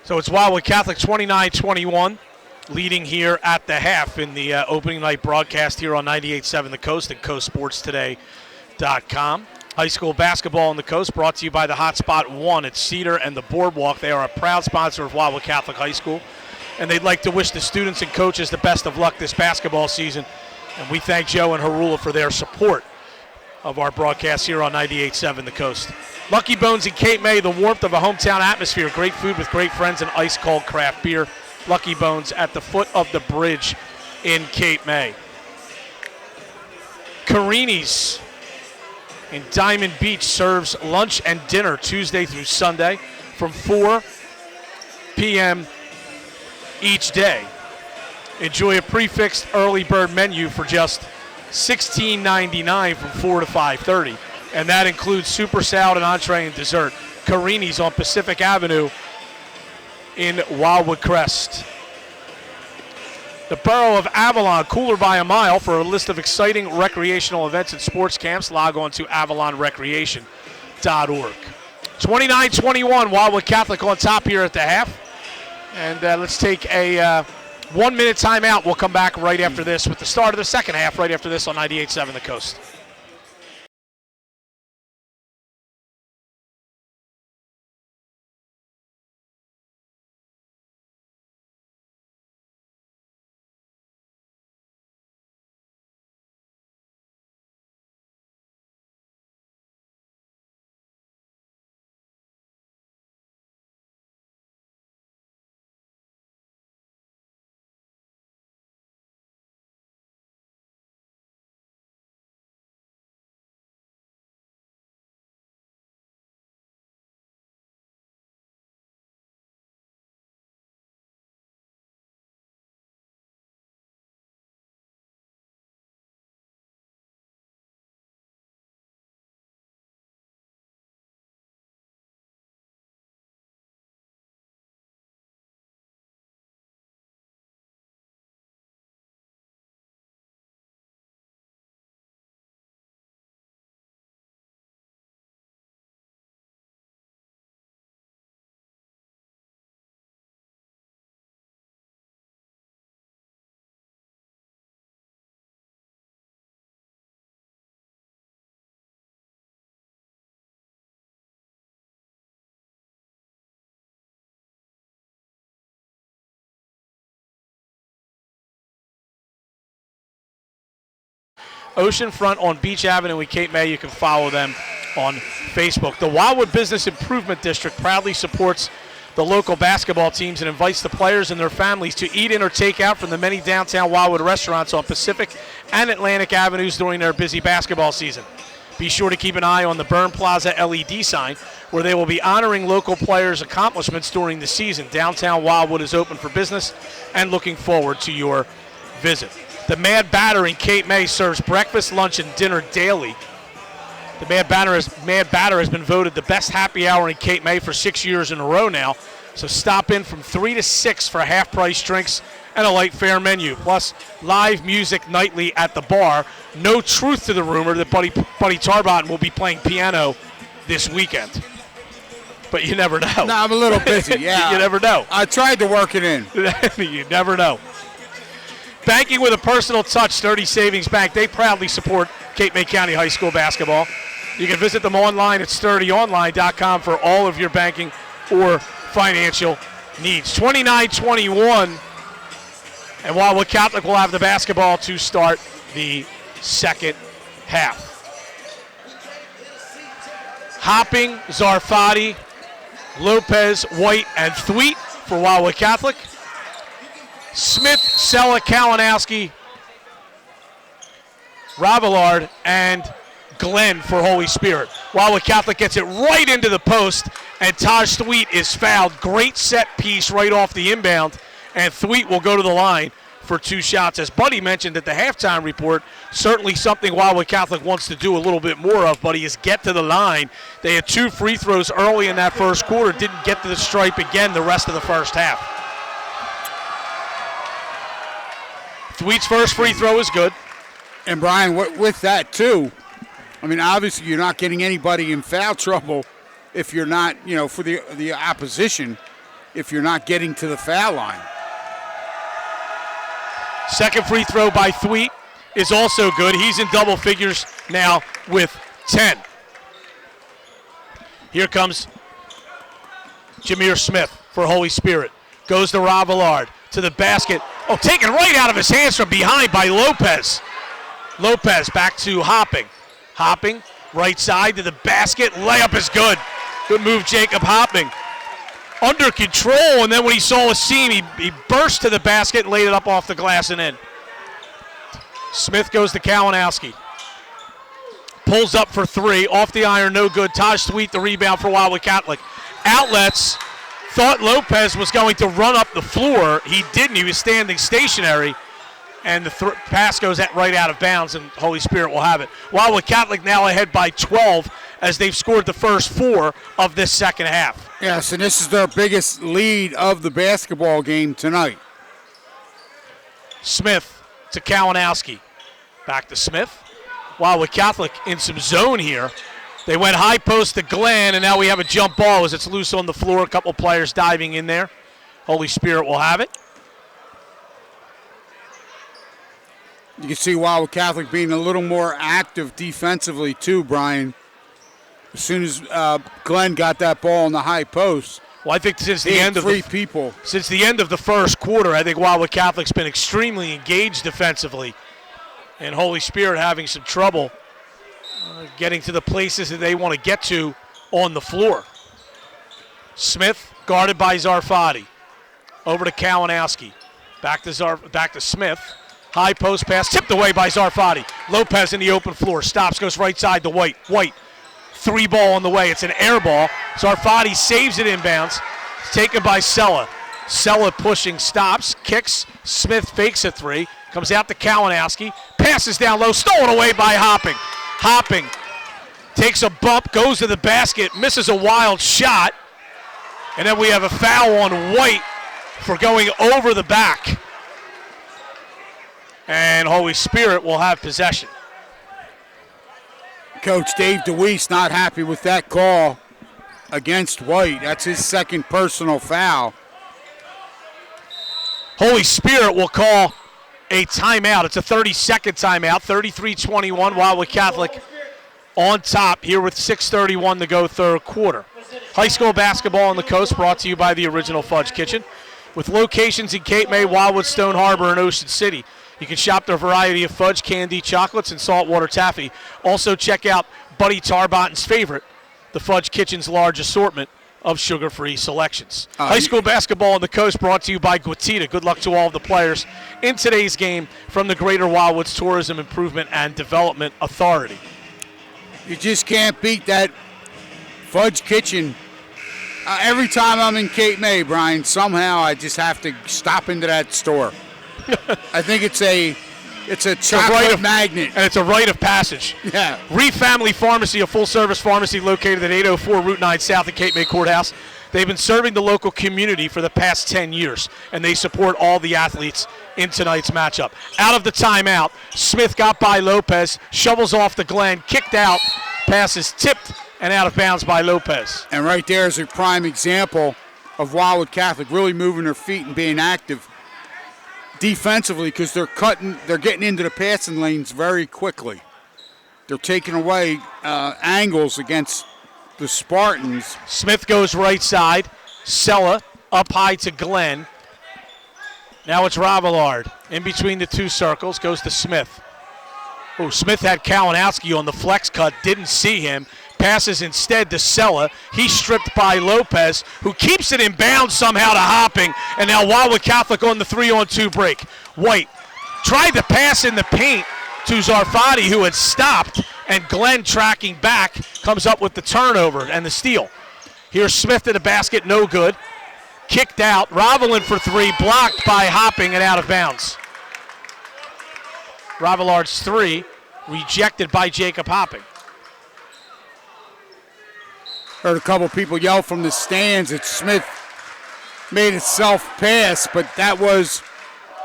So it's Wildwood Catholic 29-21, leading here at the half in the opening night broadcast here on 98.7 The Coast and CoastSportsToday.com. High school basketball on the Coast brought to you by the Hotspot 1 at Cedar and the Boardwalk. They are a proud sponsor of Wildwood Catholic High School, and they'd like to wish the students and coaches the best of luck this basketball season. And we thank Joe and Harula for their support of our broadcast here on 98.7 The Coast. Lucky Bones in Cape May, the warmth of a hometown atmosphere. Great food with great friends and ice-cold craft beer. Lucky Bones at the foot of the bridge in Cape May. Carini's in Diamond Beach serves lunch and dinner Tuesday through Sunday from 4 p.m. each day. Enjoy a prefixed early bird menu for just $16.99 from 4 to 5:30, and that includes super salad and entree and dessert. Carini's on Pacific Avenue in Wildwood Crest. The Borough of Avalon, cooler by a mile. For a list of exciting recreational events and sports camps, log on to avalonrecreation.org. 29-21, Wildwood Catholic on top here at the half. And let's take a 1-minute timeout. We'll come back right after this with the start of the second half, right after this on 98.7 The Coast. Oceanfront on Beach Avenue in Cape May. You can follow them on Facebook. The Wildwood Business Improvement District proudly supports the local basketball teams and invites the players and their families to eat in or take out from the many downtown Wildwood restaurants on Pacific and Atlantic Avenues during their busy basketball season. Be sure to keep an eye on the Byrne Plaza LED sign, where they will be honoring local players' accomplishments during the season. Downtown Wildwood is open for business and looking forward to your visit. The Mad Batter in Cape May serves breakfast, lunch, and dinner daily. The Mad Batter has been voted the best happy hour in Cape May for 6 years in a row now. So stop in from 3 to 6 for half-price drinks and a light fare menu, plus live music nightly at the bar. No truth to the rumor that Buddy Tarbotton will be playing piano this weekend. But you never know. No, I'm a little busy, yeah. You never know. I tried to work it in. You never know. Banking with a personal touch, Sturdy Savings Bank. They proudly support Cape May County High School basketball. You can visit them online at sturdyonline.com for all of your banking or financial needs. 29-21, and Wildwood Catholic will have the basketball to start the second half. Hopping, Zarfati, Lopez, White, and Thweet for Wildwood Catholic. Smith, Sella, Kalinowski, Ravillard, and Glenn for Holy Spirit. Wildwood Catholic gets it right into the post, and Taj Thweet is fouled. Great set piece right off the inbound, and Thweet will go to the line for 2 shots. As Buddy mentioned at the halftime report, certainly something Wildwood Catholic wants to do a little bit more of, Buddy, is get to the line. They had 2 free throws early in that first quarter, didn't get to the stripe again the rest of the first half. Thweet's first free throw is good. And, Brian, with that, too, I mean, obviously you're not getting anybody in foul trouble if you're not, for the opposition, if you're not getting to the foul line. Second free throw by Thweet is also good. He's in double figures now with 10. Here comes Jameer Smith for Holy Spirit. Goes to Ravillard to the basket. Oh, taken right out of his hands from behind by Lopez. Lopez back to Hopping. Hopping, right side to the basket. Layup is good. Good move, Jacob Hopping. Under control, and then when he saw a seam, he burst to the basket and laid it up off the glass and in. Smith goes to Kalinowski. Pulls up for 3. Off the iron, no good. Taj Thweet, the rebound for Wildwood Catholic. Outlets. Thought Lopez was going to run up the floor. He didn't. He was standing stationary. And the pass goes right out of bounds, and Holy Spirit will have it. Wildwood Catholic now ahead by 12 as they've scored the first 4 of this second half. Yes, and this is their biggest lead of the basketball game tonight. Smith to Kalinowski. Back to Smith. Wildwood Catholic in some zone here. They went high post to Glenn, and now we have a jump ball as it's loose on the floor. A couple players diving in there. Holy Spirit will have it. You can see Wildwood Catholic being a little more active defensively too, Brian. As soon as Glenn got that ball on the high post, well, I think since the end of the first quarter, I think Wildwood Catholic's been extremely engaged defensively, and Holy Spirit having some trouble getting to the places that they want to get to on the floor. Smith guarded by Zarfati. Over to Kalinowski. Back to Smith. High post pass, tipped away by Zarfati. Lopez in the open floor, stops, goes right side to White. White, 3 ball on the way. It's an air ball. Zarfati saves it inbounds. It's taken by Sella. Sella pushing, stops, kicks. Smith fakes a 3. Comes out to Kalinowski. Passes down low, stolen away by Hopping. Hopping takes a bump, goes to the basket, misses a wild shot. And then we have a foul on White for going over the back. And Holy Spirit will have possession. Coach Dave DeWeese not happy with that call against White. That's his second personal foul. Holy Spirit will call a timeout. It's a 30-second timeout. 33-21, Wildwood Catholic on top here with 6:31 to go third quarter. High school basketball on the coast brought to you by the Original Fudge Kitchen. With locations in Cape May, Wildwood, Stone Harbor, and Ocean City, You can shop their variety of fudge, candy, chocolates, and saltwater taffy. Also check out Buddy Tarbotton's favorite, the Fudge Kitchen's large assortment of sugar-free selections. High school basketball on the coast brought to you by Guatita. Good luck to all of the players in today's game from the Greater Wildwoods Tourism Improvement and Development Authority. You just can't beat that Fudge Kitchen. Every time I'm in Cape May, Brian, somehow I just have to stop into that store. I think it's a chocolate magnet. And it's a rite of passage. Yeah. Reef Family Pharmacy, a full-service pharmacy located at 804 Route 9 South of Cape May Courthouse. They've been serving the local community for the past 10 years, and they support all the athletes in tonight's matchup. Out of the timeout, Smith got by Lopez, shovels off the Glenn, kicked out, passes tipped, and out of bounds by Lopez. And right there is a prime example of Wildwood Catholic really moving their feet and being active defensively, because they're getting into the passing lanes very quickly. They're taking away angles against the Spartans. Smith goes right side. Sella up high to Glenn. Now it's Ravillard in between the two circles, goes to Smith. Oh, Smith had Kalinowski on the flex cut, didn't see him. Passes instead to Sella. He's stripped by Lopez, who keeps it in bounds somehow to Hopping, and now Wildwood Catholic on the 3-on-2 break. White tried to pass in the paint to Zarfati, who had stopped, and Glenn tracking back comes up with the turnover and the steal. Here's Smith to the basket, no good. Kicked out, Ravelin for three, blocked by Hopping and out of bounds. Ravillard's three, rejected by Jacob Hopping. Heard a couple people yell from the stands that Smith made a self-pass, but that was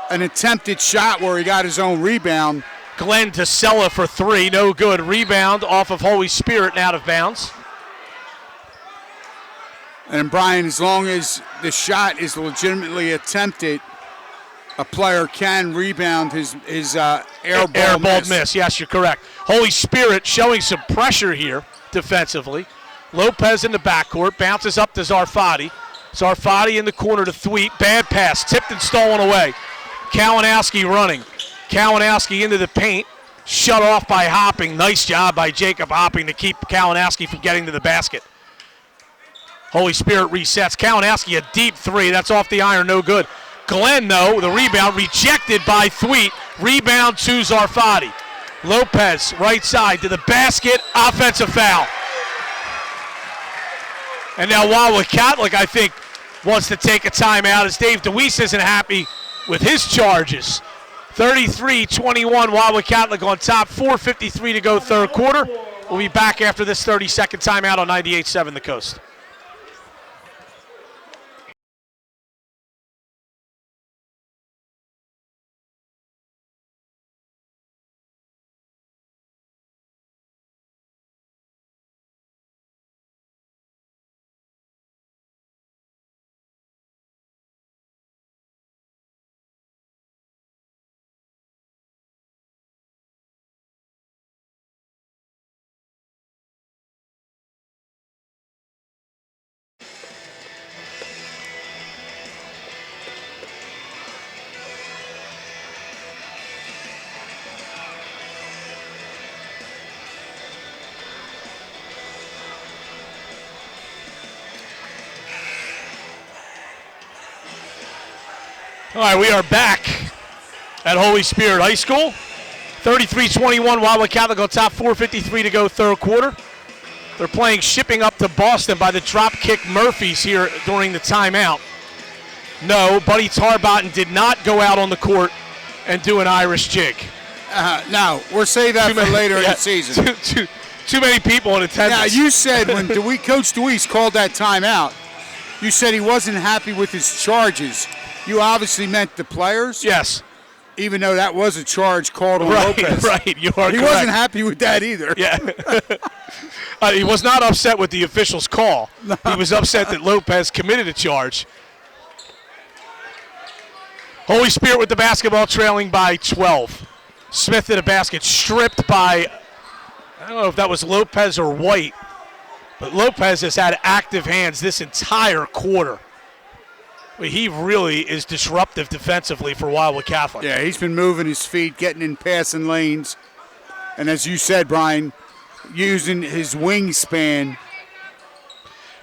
an attempted shot where he got his own rebound. Glenn to Sella for three, no good. Rebound off of Holy Spirit and out of bounds. And Brian, as long as the shot is legitimately attempted, a player can rebound his airball miss. Yes, you're correct. Holy Spirit showing some pressure here defensively. Lopez in the backcourt, bounces up to Zarfati. Zarfati in the corner to Thweet. Bad pass, tipped and stolen away. Kalinowski running. Kalinowski into the paint, shut off by Hopping. Nice job by Jacob Hopping to keep Kalinowski from getting to the basket. Holy Spirit resets. Kalinowski a deep three. That's off the iron, no good. Glenn, though, the rebound rejected by Thweet. Rebound to Zarfati. Lopez, right side to the basket. Offensive foul. And now Wildwood Catholic, I think, wants to take a timeout as Dave DeWeese isn't happy with his charges. 33-21, Wildwood Catholic on top. 4:53 to go third quarter. We'll be back after this 30-second timeout on 98.7 The Coast. All right, we are back at Holy Spirit High School. 33-21, Wildwood Catholic on top, 4:53 to go third quarter. They're playing shipping up to Boston by the Dropkick Murphys here during the timeout. No, Buddy Tarbotton did not go out on the court and do an Irish jig. No, we'll save that for later in the season. Too many people in attendance. Now, you said when Coach DeWeese called that timeout, you said he wasn't happy with his charges. You obviously meant the players? Yes. Even though that was a charge called on Lopez. Right, you are correct. He wasn't happy with that either. Yeah. He was not upset with the official's call. No. He was upset that Lopez committed a charge. Holy Spirit with the basketball, trailing by 12. Smith to the basket, stripped by, I don't know if that was Lopez or White, but Lopez has had active hands this entire quarter. He really is disruptive defensively for Wildwood Catholic. Yeah, he's been moving his feet, getting in passing lanes. And as you said, Brian, using his wingspan.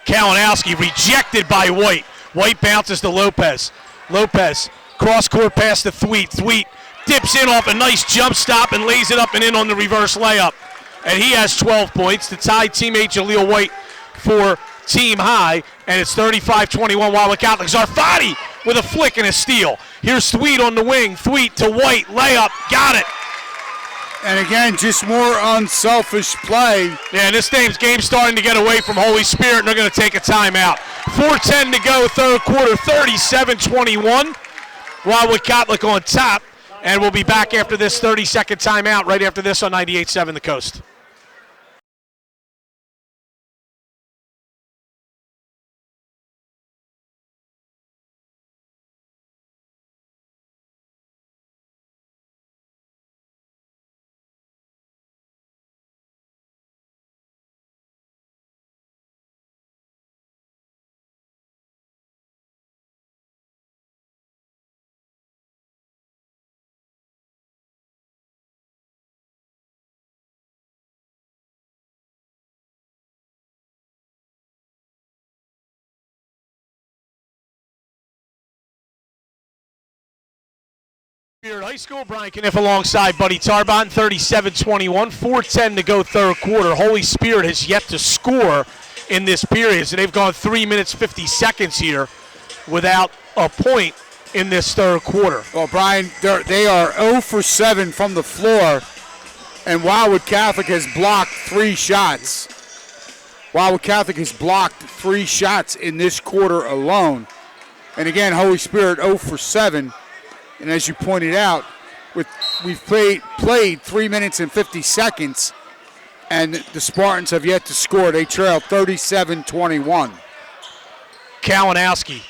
Kalinowski rejected by White. White bounces to Lopez. Lopez, cross-court pass to Thweet. Thweet dips in off a nice jump stop and lays it up and in on the reverse layup. And he has 12 points to tie teammate Jaleel White for team high. And it's 35-21 Wildwood Catholic. Zarfati with a flick and a steal. Here's Thweet on the wing. Thweet to White. Layup. Got it. And again, just more unselfish play. Yeah, this game's starting to get away from Holy Spirit, and they're going to take a timeout. 4:10 to go, third quarter, 37-21. Wildwood Catholic on top, and we'll be back after this 30-second timeout right after this on 98.7 The Coast. High School, Brian Kniff alongside Buddy Tarbon, 37-21, 4:10 to go third quarter. Holy Spirit has yet to score in this period, so they've gone 3 minutes 50 seconds here without a point in this third quarter. Well, Brian, they are 0 for 7 from the floor, and Wildwood Catholic has blocked 3 shots. Wildwood Catholic has blocked 3 shots in this quarter alone. And again, Holy Spirit 0 for 7. And as you pointed out, we've played 3 minutes and 50 seconds, and the Spartans have yet to score. They trail 37-21. Kalinowski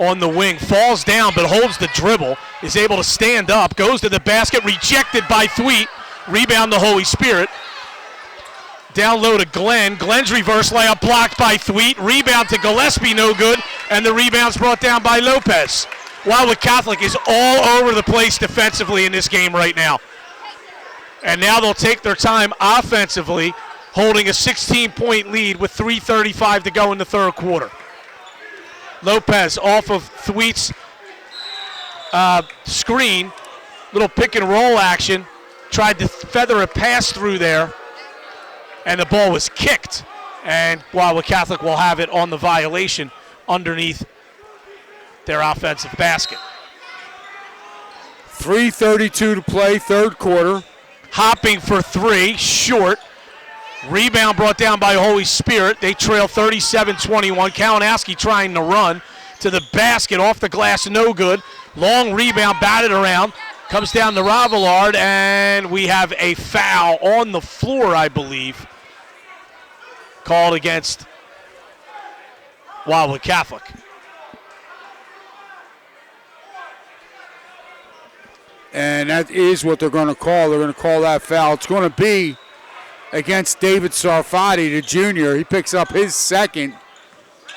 on the wing, falls down but holds the dribble, is able to stand up, goes to the basket, rejected by Thweet, rebound to Holy Spirit. Down low to Glenn. Glenn's reverse layup blocked by Thweet, rebound to Gillespie, no good, and the rebound's brought down by Lopez. Wildwood Catholic is all over the place defensively in this game right now. And now they'll take their time offensively, holding a 16-point lead with 3:35 to go in the third quarter. Lopez off of Thweet's screen, little pick and roll action, tried to feather a pass through there, and the ball was kicked. And Wildwood Catholic will have it on the violation underneath their offensive basket. 3:32 to play, third quarter. Hopping for 3, short. Rebound brought down by Holy Spirit. They trail 37-21. Kalinowski trying to run to the basket, off the glass, no good. Long rebound, batted around. Comes down to Ravillard, and we have a foul on the floor, I believe, called against Wildwood Catholic. And that is what they're going to call. They're going to call that foul. It's going to be against David Sarfati, the junior. He picks up his second.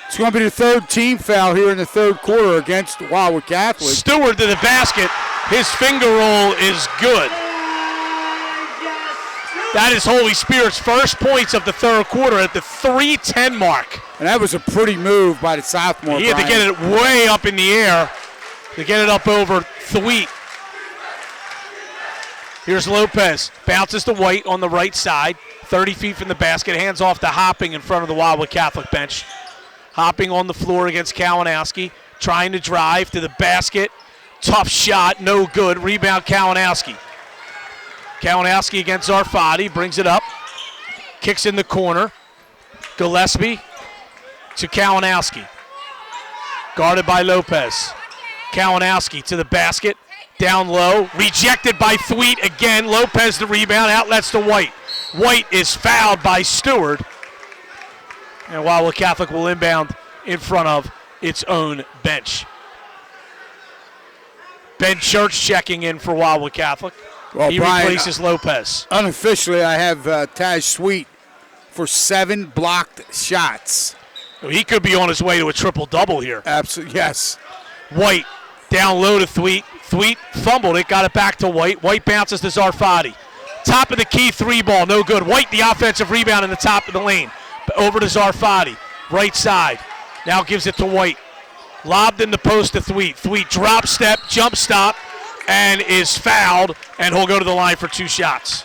It's going to be the third team foul here in the third quarter against Wildwood Catholic. Stewart to the basket. His finger roll is good. That is Holy Spirit's first points of the third quarter at the 3:10 mark. And that was a pretty move by the sophomore. He had to get it way up in the air to get it up over Thweet. Here's Lopez, bounces to White on the right side, 30 feet from the basket, hands off to Hopping in front of the Wildwood Catholic bench. Hopping on the floor against Kalinowski, trying to drive to the basket. Tough shot, no good. Rebound Kalinowski. Kalinowski against Zarfati, brings it up, kicks in the corner. Gillespie to Kalinowski. Guarded by Lopez. Kalinowski to the basket. Down low, rejected by Thweet again. Lopez the rebound, outlets to White. White is fouled by Stewart. And Wildwood Catholic will inbound in front of its own bench. Ben Church checking in for Wildwood Catholic. Well, he Brian, replaces Lopez. Unofficially, I have Taj Sweet for 7 blocked shots. He could be on his way to a triple-double here. Absolutely, yes. White down low to Thweet. Thweet fumbled it, got it back to White. White bounces to Zarfati. Top of the key, 3 ball, no good. White, the offensive rebound in the top of the lane. Over to Zarfati, right side. Now gives it to White. Lobbed in the post to Thweet. Thweet drop step, jump stop, and is fouled, and he'll go to the line for 2 shots.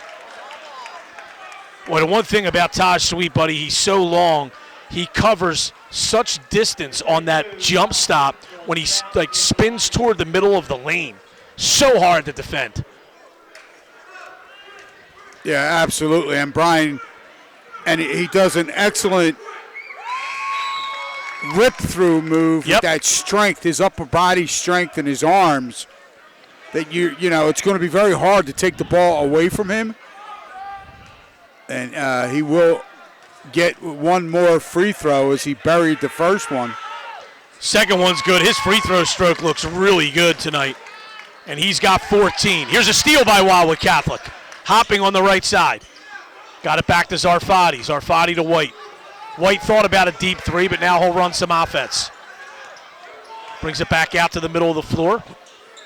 Well, the one thing about Taj Sweet, buddy, he's so long. He covers such distance on that jump stop when he spins toward the middle of the lane. So hard to defend. Yeah, absolutely. And Brian, and he does an excellent rip-through move with that strength, his upper body strength and his arms, that you know it's going to be very hard to take the ball away from him. And he will get one more free throw as he buried the first one. Second one's good. His free throw stroke looks really good tonight. And he's got 14. Here's a steal by Wildwood Catholic. Hopping on the right side. Got it back to Zarfati. Zarfati to White. White thought about a deep 3, but now he'll run some offense. Brings it back out to the middle of the floor.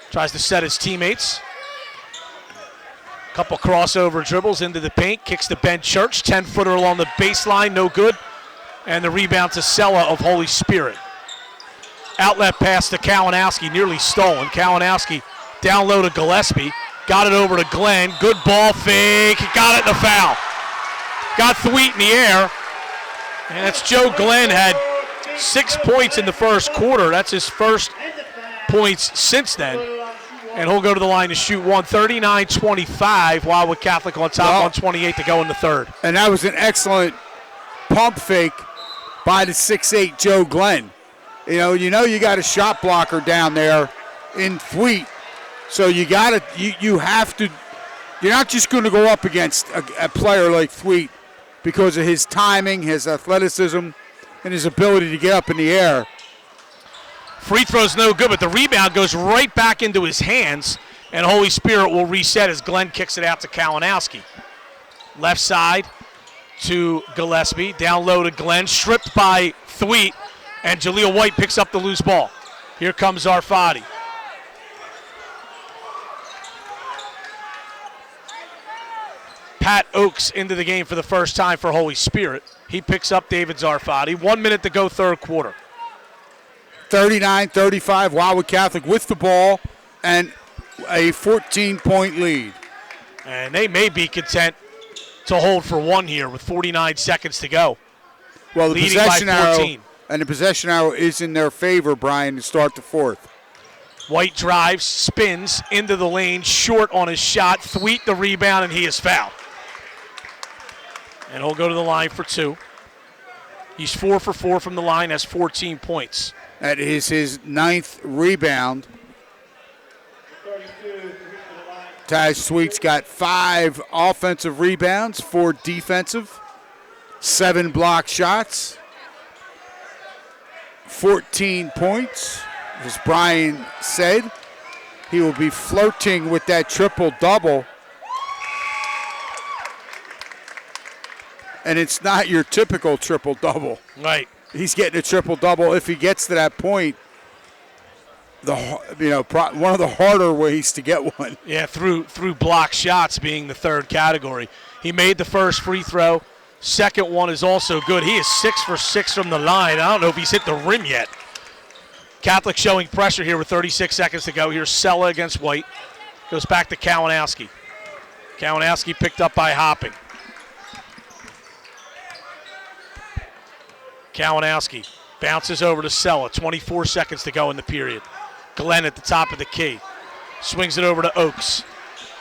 Tries to set his teammates. Couple crossover dribbles into the paint. Kicks to Ben Church. 10-footer along the baseline. No good. And the rebound to Sella of Holy Spirit. Outlet pass to Kalinowski. Nearly stolen. Kalinowski down low to Gillespie. Got it over to Glenn. Good ball fake. Got it in the foul. Got Thweet in the air. And that's Joe Glenn. Had 6 points in the first quarter. That's his first points since then. And he'll go to the line to shoot 139-25. Wildwood Catholic on top, 128 to go in the third. And that was an excellent pump fake by the 6'8" Joe Glenn. You know you got a shot blocker down there in Thweet. So you have to. You're not just going to go up against a player like Thweet because of his timing, his athleticism, and his ability to get up in the air. Free throw's no good, but the rebound goes right back into his hands, and Holy Spirit will reset as Glenn kicks it out to Kalinowski. Left side to Gillespie, down low to Glenn, stripped by Thweet, and Jaleel White picks up the loose ball. Here comes Zarfati. Pat Oakes into the game for the first time for Holy Spirit. He picks up David Zarfati. 1 minute to go, third quarter. 39-35, Wildwood Catholic with the ball and a 14-point lead. And they may be content to hold for one here with 49 seconds to go. Well, the leading possession by 14. arrow and the possession arrow is in their favor, Brian, to start the fourth. White drives, spins into the lane, short on his shot. Thweet the rebound, and he is fouled. And he'll go to the line for 2. He's 4 for 4 from the line, has 14 points. That is his 9th rebound. Taj Sweet's got 5 offensive rebounds, 4 defensive, 7 block shots, 14 points. As Brian said, he will be flirting with that triple-double. And it's not your typical triple-double. Right. He's getting a triple-double if he gets to that point. One of the harder ways to get one. Yeah, through block shots being the third category. He made the first free throw. Second one is also good. He is 6 for 6 from the line. I don't know if he's hit the rim yet. Catholic showing pressure here with 36 seconds to go. Here's Sella against White. Goes back to Kalinowski. Kalinowski picked up by Hopping. Kalinowski bounces over to Sella. 24 seconds to go in the period. Glenn at the top of the key. Swings it over to Oakes.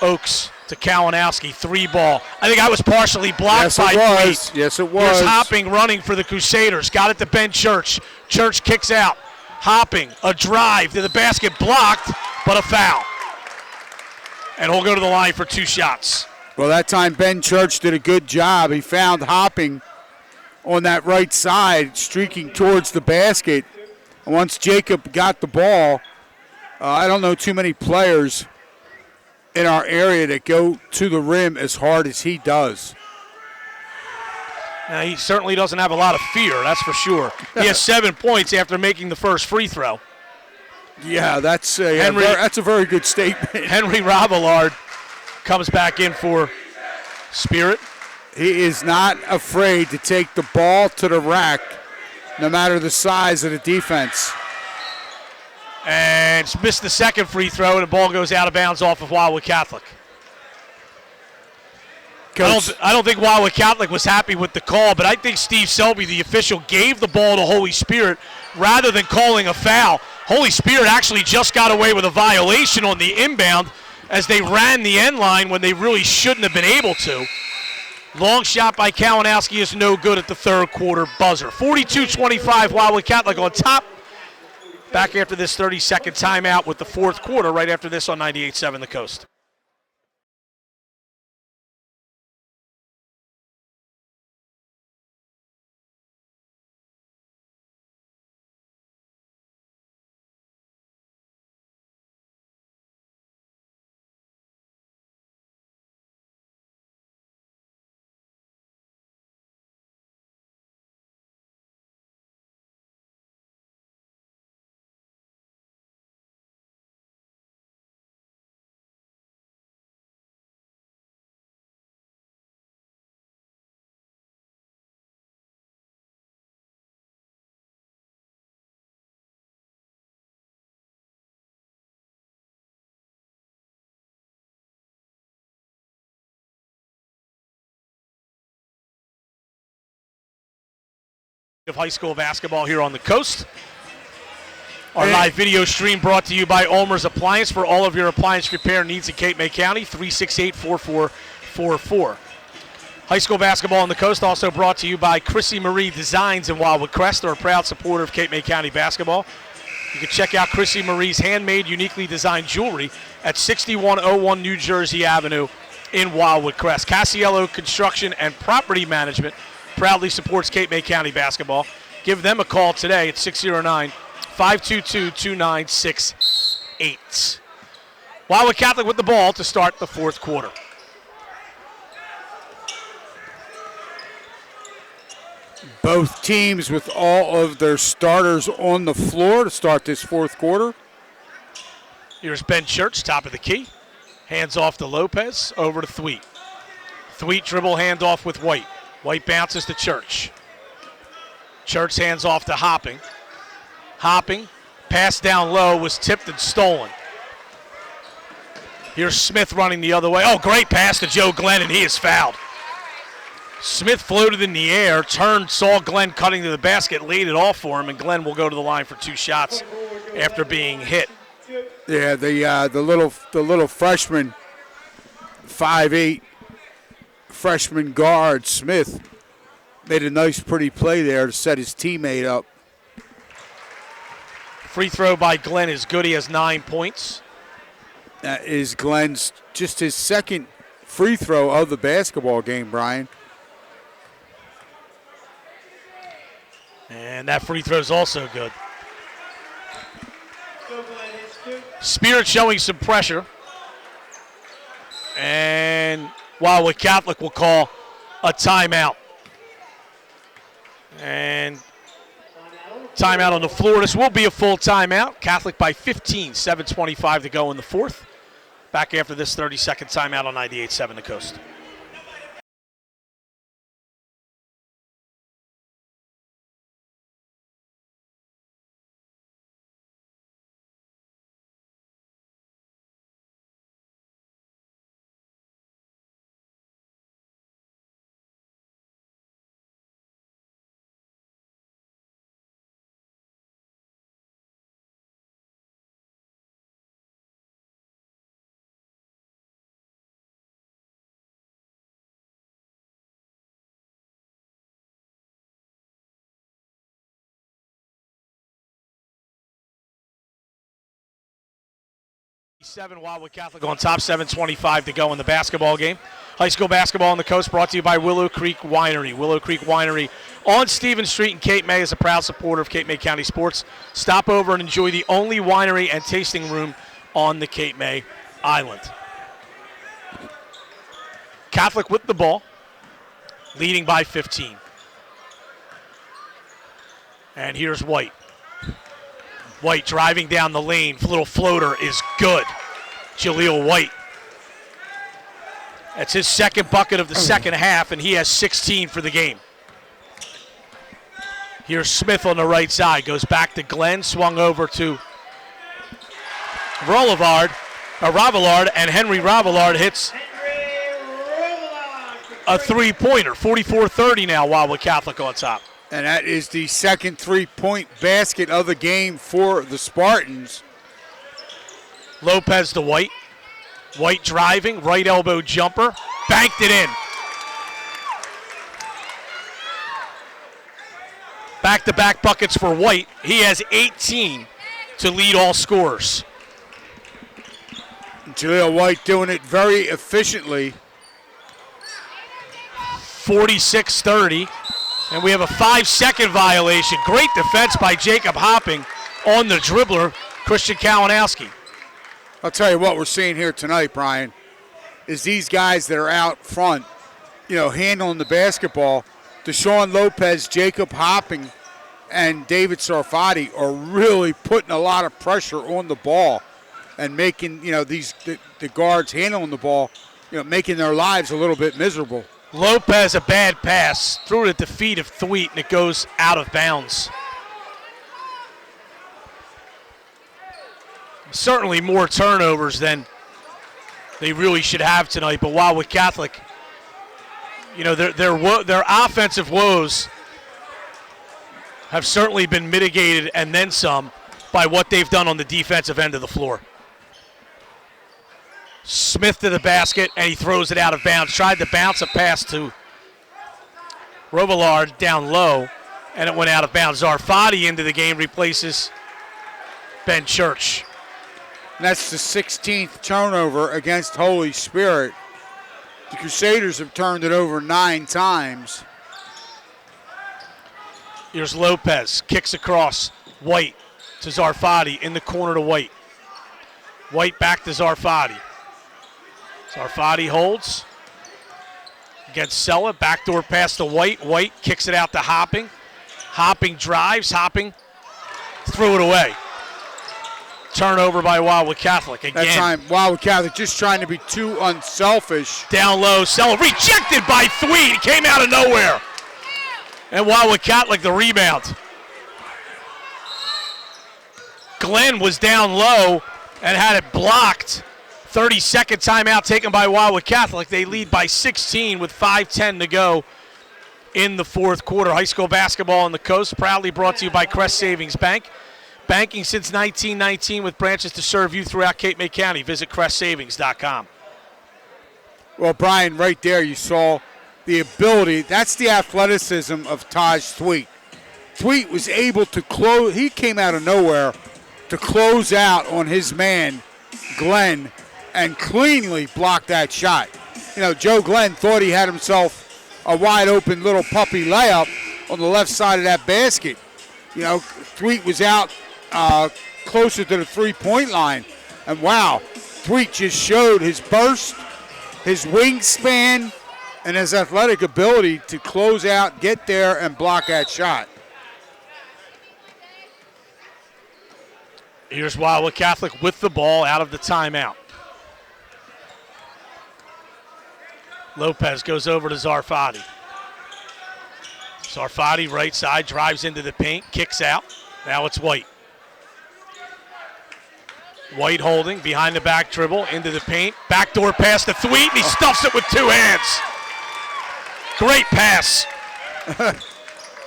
Oakes to Kalinowski. 3-ball. I think I was partially blocked by Thweet. Yes, it was. Here's Hopping running for the Crusaders. Got it to Ben Church. Church kicks out. Hopping, a drive to the basket, blocked, but a foul. And he'll go to the line for 2 shots. Well, that time Ben Church did a good job. He found Hopping on that right side, streaking towards the basket. And once Jacob got the ball, I don't know too many players in our area that go to the rim as hard as he does. He certainly doesn't have a lot of fear, that's for sure. He has 7 points after making the first free throw. Yeah, that's a very good statement. Henry Robillard comes back in for Spirit. He is not afraid to take the ball to the rack, no matter the size of the defense. And missed the second free throw, and the ball goes out of bounds off of Wildwood Catholic. I don't think Wildwood Catholic was happy with the call, but I think Steve Selby, the official, gave the ball to Holy Spirit rather than calling a foul. Holy Spirit actually just got away with a violation on the inbound as they ran the end line when they really shouldn't have been able to. Long shot by Kalinowski is no good at the third quarter buzzer. 42-25, Wildwood Catholic on top. Back after this 30-second timeout with the fourth quarter right after this on 98.7 The Coast. Of high school basketball here on the coast. Our live video stream brought to you by Ulmer's Appliance for all of your appliance repair needs in Cape May County, 368-4444. High school basketball on the coast also brought to you by Chrissy Marie Designs in Wildwood Crest. They're a proud supporter of Cape May County basketball. You can check out Chrissy Marie's handmade, uniquely designed jewelry at 6101 New Jersey Avenue in Wildwood Crest. Casiello Construction and Property Management proudly supports Cape May County basketball. Give them a call today at 609-522-2968. Wildwood Catholic with the ball to start the fourth quarter. Both teams with all of their starters on the floor to start this fourth quarter. Here's Ben Church, top of the key. Hands off to Lopez, over to Thweet. Thweet dribble handoff with White. White bounces to Church. Church hands off to Hopping. Hopping, pass down low, was tipped and stolen. Here's Smith running the other way. Oh, great pass to Joe Glenn, and he is fouled. Smith floated in the air, turned, saw Glenn cutting to the basket, laid it off for him, and Glenn will go to the line for 2 shots after being hit. Yeah, the little freshman, 5'8", freshman guard Smith made a nice, pretty play there to set his teammate up. Free throw by Glenn is good. He has 9 points. That is Glenn's just his second free throw of the basketball game, Brian. And that free throw is also good. Spirit showing some pressure. And Wildwood Catholic will call a timeout. And timeout on the floor. This will be a full timeout. Catholic by 15, 7:25 to go in the fourth. Back after this 30-second timeout on 98.7 The Coast. Wildwood Catholic on top, 7:25 to go in the basketball game. High school basketball on the coast brought to you by Willow Creek Winery. Willow Creek Winery on Stevens Street in Cape May is a proud supporter of Cape May County sports. Stop over and enjoy the only winery and tasting room on the Cape May Island. Catholic with the ball, leading by 15. And here's White. White driving down the lane. Little floater is good. Jaleel White. That's his second bucket of the second half, and he has 16 for the game. Here's Smith on the right side. Goes back to Glenn. Swung over to Ravillard, and Henry Ravillard hits a three-pointer. 44-30 now, Wildwood Catholic on top. And that is the second three-point basket of the game for the Spartans. Lopez to White. White driving, right elbow jumper, banked it in. Back-to-back buckets for White. He has 18 to lead all scorers. Jaleel White doing it very efficiently. 46-30. And we have a 5-second violation. Great defense by Jacob Hopping on the dribbler, Christian Kalinowski. I'll tell you what we're seeing here tonight, Brian, is these guys that are out front, handling the basketball. Deshaun Lopez, Jacob Hopping, and David Sarfati are really putting a lot of pressure on the ball and making, the guards handling the ball, making their lives a little bit miserable. Lopez, a bad pass, threw it at the feet of Thweet, and it goes out of bounds. Certainly more turnovers than they really should have tonight, but Wildwood Catholic, their offensive woes have certainly been mitigated and then some by what they've done on the defensive end of the floor. Smith to the basket, and he throws it out of bounds. Tried to bounce a pass to Ravillard down low, and it went out of bounds. Zarfati into the game replaces Ben Church. And that's the 16th turnover against Holy Spirit. The Crusaders have turned it over 9 times. Here's Lopez, kicks across. White to Zarfati, in the corner to White. White back to Zarfati. Zarfati holds. Gets Sella, backdoor pass to White. White kicks it out to Hopping. Hopping drives, Hopping threw it away. Turnover by Wildwood Catholic again. That time, Wildwood Catholic just trying to be too unselfish. Down low, Sella rejected by Thweet. It came out of nowhere. And Wildwood Catholic the rebound. Glenn was down low and had it blocked. 30-second timeout taken by Wildwood Catholic. They lead by 16 with 5:10 to go in the fourth quarter. High school basketball on the coast, proudly brought to you by Crest Savings Bank. Banking since 1919 with branches to serve you throughout Cape May County. Visit crestsavings.com. Well, Brian, right there you saw the ability. That's the athleticism of Taj Thweet. Thweet was able to close. He came out of nowhere to close out on his man, Glenn, and cleanly blocked that shot. Joe Glenn thought he had himself a wide open little puppy layup on the left side of that basket. Thweet was out closer to the three-point line. And wow, Thweet just showed his burst, his wingspan, and his athletic ability to close out, get there, and block that shot. Here's Wildwood Catholic with the ball out of the timeout. Lopez goes over to Zarfati. Zarfati, right side, drives into the paint, kicks out. Now it's White. White holding, behind the back dribble, into the paint. Backdoor pass to Thweet, and he stuffs it with 2 hands. Great pass.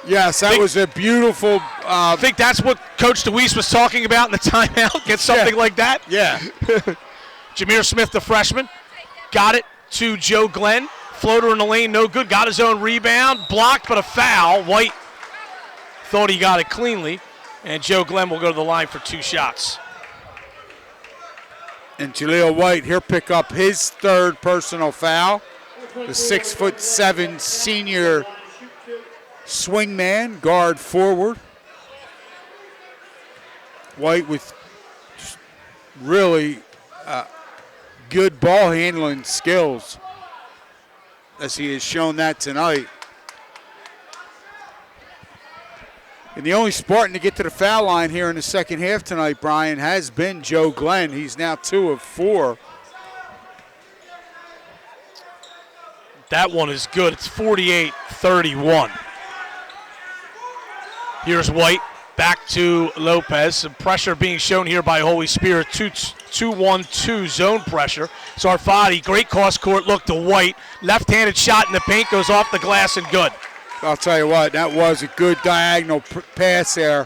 Yes, that was a beautiful. I think that's what Coach DeWeese was talking about in the timeout. Get something like that. Yeah. Jameer Smith, the freshman, got it to Joe Glenn. Floater in the lane, no good. Got his own rebound. Blocked, but a foul. White thought he got it cleanly. And Joe Glenn will go to the line for 2 shots. And Jaleel White, he'll pick up his 3rd personal foul. The 6'7" senior swingman, guard forward. White with really good ball handling skills, as he has shown that tonight. And the only Spartan to get to the foul line here in the second half tonight, Brian, has been Joe Glenn. He's now 2 of 4. That one is good. It's 48-31. Here's White. Back to Lopez. Some pressure being shown here by Holy Spirit. 2-1-2 zone pressure. Zarfati, great cross-court look to White. Left-handed shot in the paint, goes off the glass and good. I'll tell you what, that was a good diagonal pass there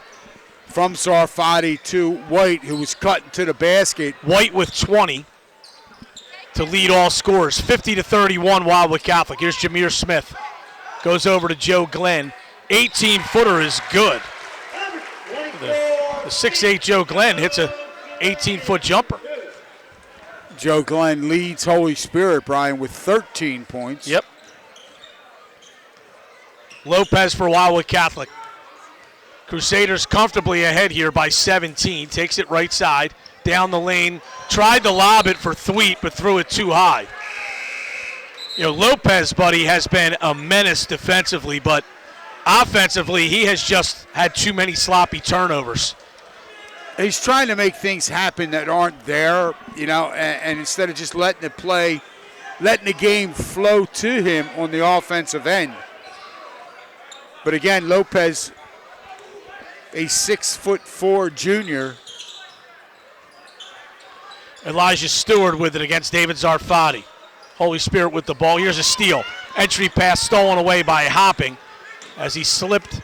from Zarfati to White, who was cutting to the basket. White with 20 to lead all scorers. 50-31 Wildwood Catholic. Here's Jameer Smith. Goes over to Joe Glenn. 18-footer is good. The 6'8 Joe Glenn hits a 18-foot jumper. Joe Glenn leads Holy Spirit, Brian, with 13 points. Yep. Lopez for Wildwood Catholic. Crusaders comfortably ahead here by 17. Takes it right side, down the lane. Tried to lob it for Thweet, but threw it too high. You know, Lopez, buddy, has been a menace defensively, but offensively, he has just had too many sloppy turnovers. He's trying to make things happen that aren't there, you know, and instead of just letting the game flow to him on the offensive end. But again, Lopez, a 6'4" junior. Elijah Stewart with it against David Zarfati. Holy Spirit with the ball. Here's a steal. Entry pass stolen away by Hopping as he slipped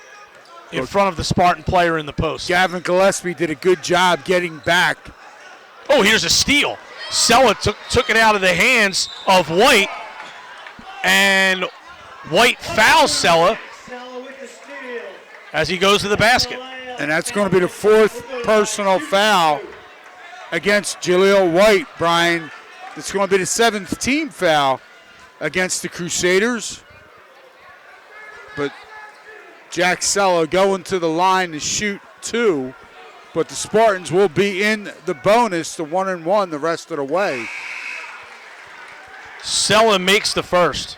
in front of the Spartan player in the post. Gavin Gillespie did a good job getting back. Oh, here's a steal. Sella took it out of the hands of White, and White fouls Sella as he goes to the basket. And that's going to be the 4th personal foul against Jaleel White, Brian. It's going to be the 7th team foul against the Crusaders. But Jack Sella going to the line to shoot 2, but the Spartans will be in the bonus, the 1-and-1 the rest of the way. Sella makes the first.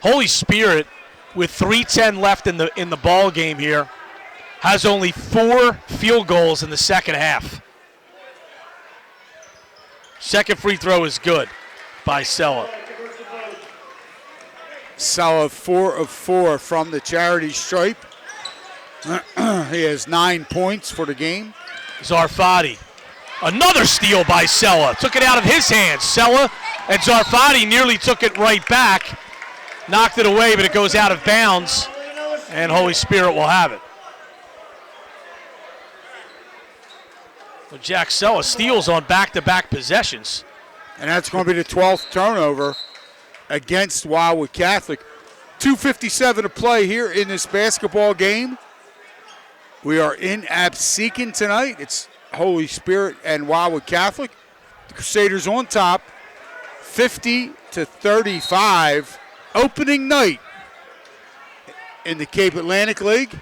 Holy Spirit, with 3:10 left in the ball game here, has only 4 field goals in the second half. Second free throw is good by Sella. Sella 4 of 4 from the charity stripe. He has 9 points for the game. Zarfati. Another steal by Sella. Took it out of his hands. Sella and Zarfati nearly took it right back. Knocked it away, but it goes out of bounds, and Holy Spirit will have it. Well, Jack Sella steals on back-to-back possessions. And that's going to be the 12th turnover against Wildwood Catholic. 2:57 to play here in this basketball game. We are in Absecon tonight. It's Holy Spirit and Wildwood Catholic. The Crusaders on top, 50-35. Opening night in the Cape Atlantic League.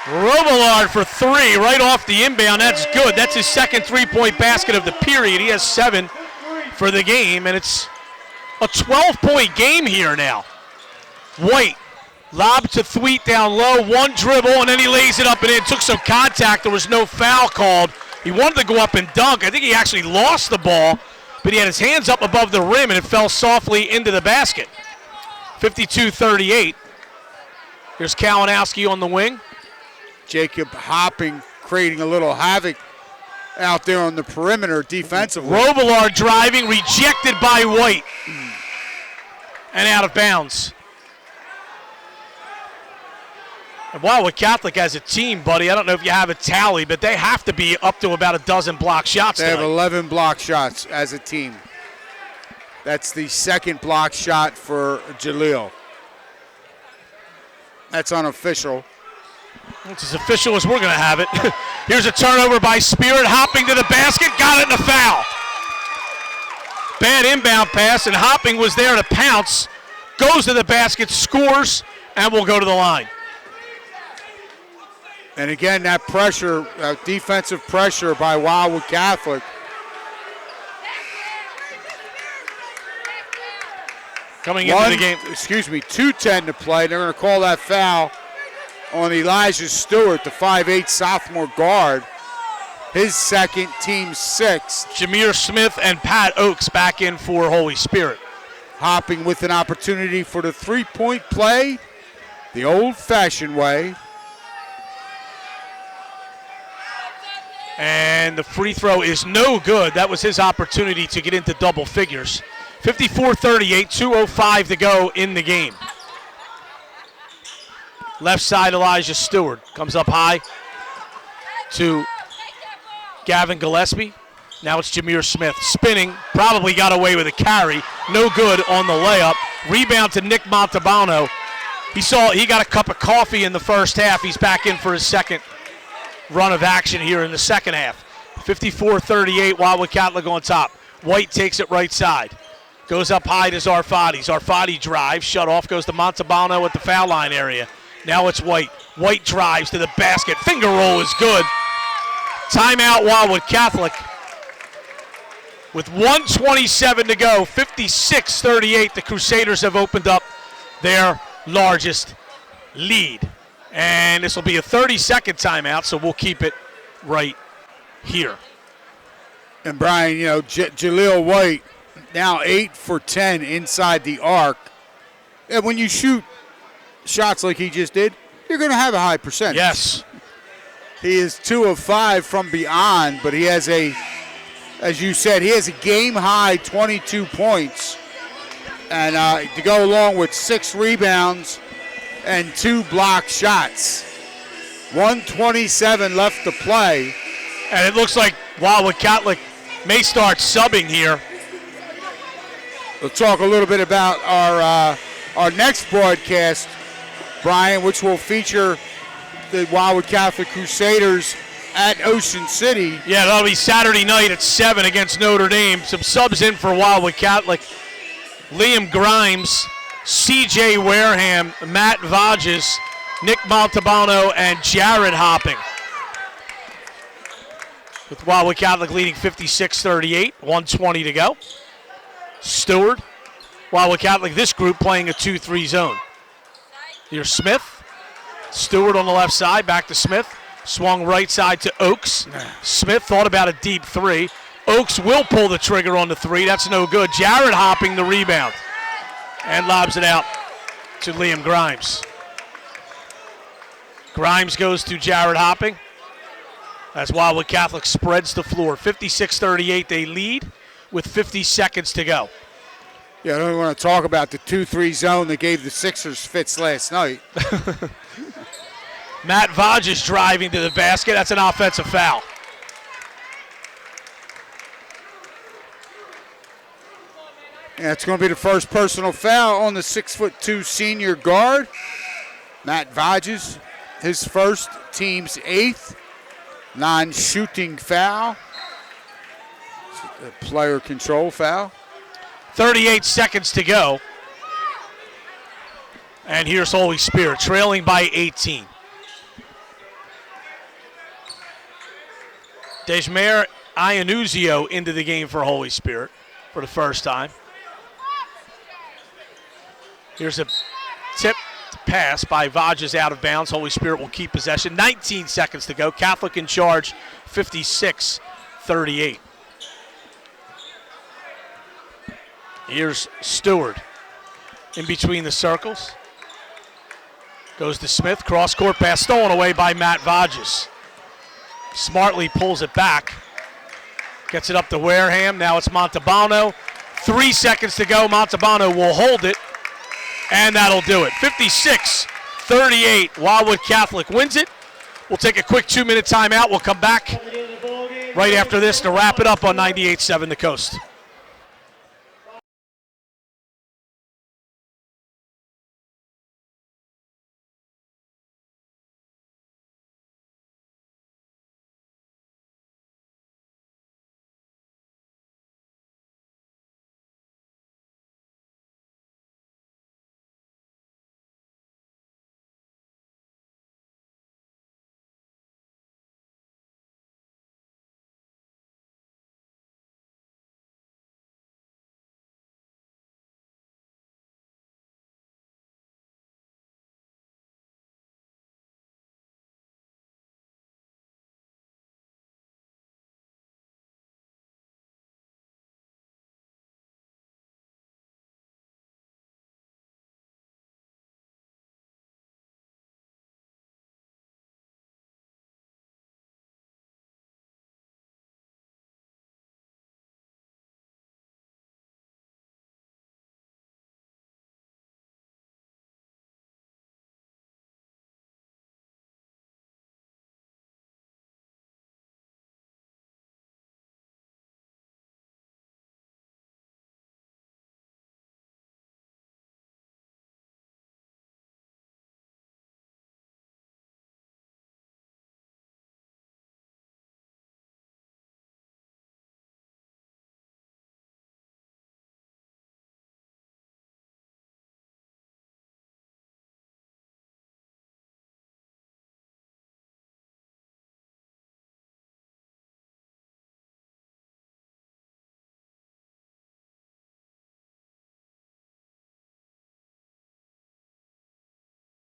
Robillard for 3 right off the inbound. That's good. That's his second three-point basket of the period. He has 7 for the game, and it's a 12-point game here now. White, lob to Thweet down low, 1 dribble, and then he lays it up and in. Took some contact. There was no foul called. He wanted to go up and dunk. I think he actually lost the ball, but he had his hands up above the rim, and it fell softly into the basket. 52-38. Here's Kalinowski on the wing. Jacob Hopping creating a little havoc out there on the perimeter defensively. Robillard driving, rejected by White. And out of bounds. And Wildwood Catholic as a team, buddy, I don't know if you have a tally, but they have to be up to about a dozen block shots They tonight. have 11 block shots as a team. That's the second block shot for Jaleel. That's unofficial. It's as official as we're going to have it. Here's a turnover by Spirit, Hopping to the basket, got it in a foul. Bad inbound pass, and Hopping was there to pounce, goes to the basket, scores, and will go to the line. And again, that pressure, defensive pressure by Wildwood Catholic. Coming into the game. 2:10 to play. They're going to call that foul on Elijah Stewart, the 5'8 sophomore guard. His second, team sixth. Jameer Smith and Pat Oakes back in for Holy Spirit. Hopping with an opportunity for the three-point play the old-fashioned way. And the free throw is no good. That was his opportunity to get into double figures. 54-38, 2:05 to go in the game. Left side, Elijah Stewart comes up high to Gavin Gillespie. Now it's Jameer Smith spinning, probably got away with a carry. No good on the layup. Rebound to Nick Montalbano. He got a cup of coffee in the first half. He's back in for his second run of action here in the second half. 54-38, Wildwood Catholic on top. White takes it right side. Goes up high to Zarfati. Zarfati drives, shut off, goes to Montalbano at the foul line area. Now it's White. White drives to the basket. Finger roll is good. Timeout Wildwood Catholic. With 1:27 to go, 56-38, the Crusaders have opened up their largest lead. And this will be a 30-second timeout, so we'll keep it right here. And Brian, Jaleel White now 8 for 10 inside the arc. And when you shoot shots like he just did, you're going to have a high percentage. Yes. He is 2 of 5 from beyond, but he has as you said, he has a game-high 22 points. And to go along with 6 rebounds and 2 block shots. 1:27 left to play. And it looks like Wildwood Catholic may start subbing here. We'll talk a little bit about our next broadcast, Brian, which will feature the Wildwood Catholic Crusaders at Ocean City. Yeah, that'll be Saturday night at 7 against Notre Dame. Some subs in for Wildwood Catholic. Liam Grimes, C.J. Wareham, Matt Vages, Nick Montalbano, and Jared Hopping. With Wildwood Catholic leading 56-38, 1:20 to go. Stewart, Wildwood Catholic, this group playing a 2-3 zone. Here's Smith. Stewart on the left side, back to Smith. Swung right side to Oakes. Smith thought about a deep 3. Oakes will pull the trigger on the 3. That's no good. Jared Hopping the rebound. And lobs it out to Liam Grimes. Grimes goes to Jared Hopping as Wildwood Catholic spreads the floor. 56-38, they lead with 50 seconds to go. Yeah, I don't want to talk about the 2-3 zone that gave the Sixers fits last night. Matt Vages driving to the basket. That's an offensive foul. Yeah, it's going to be the first personal foul on the 6'2" senior guard. Matt Vages, his first, team's 8th non-shooting foul. A player control foul. 38 seconds to go. And here's Holy Spirit trailing by 18. Dejmer Iannuzio into the game for Holy Spirit for the first time. Here's a tip pass by Vages out of bounds. Holy Spirit will keep possession. 19 seconds to go. Catholic in charge, 56-38. Here's Stewart in between the circles. Goes to Smith. Cross-court pass stolen away by Matt Vages. Smartly pulls it back. Gets it up to Wareham. Now it's Montalbano. 3 seconds to go. Montalbano will hold it. And that'll do it. 56-38. Wildwood Catholic wins it. We'll take a quick 2-minute timeout. We'll come back right after this to wrap it up on 98.7 The Coast.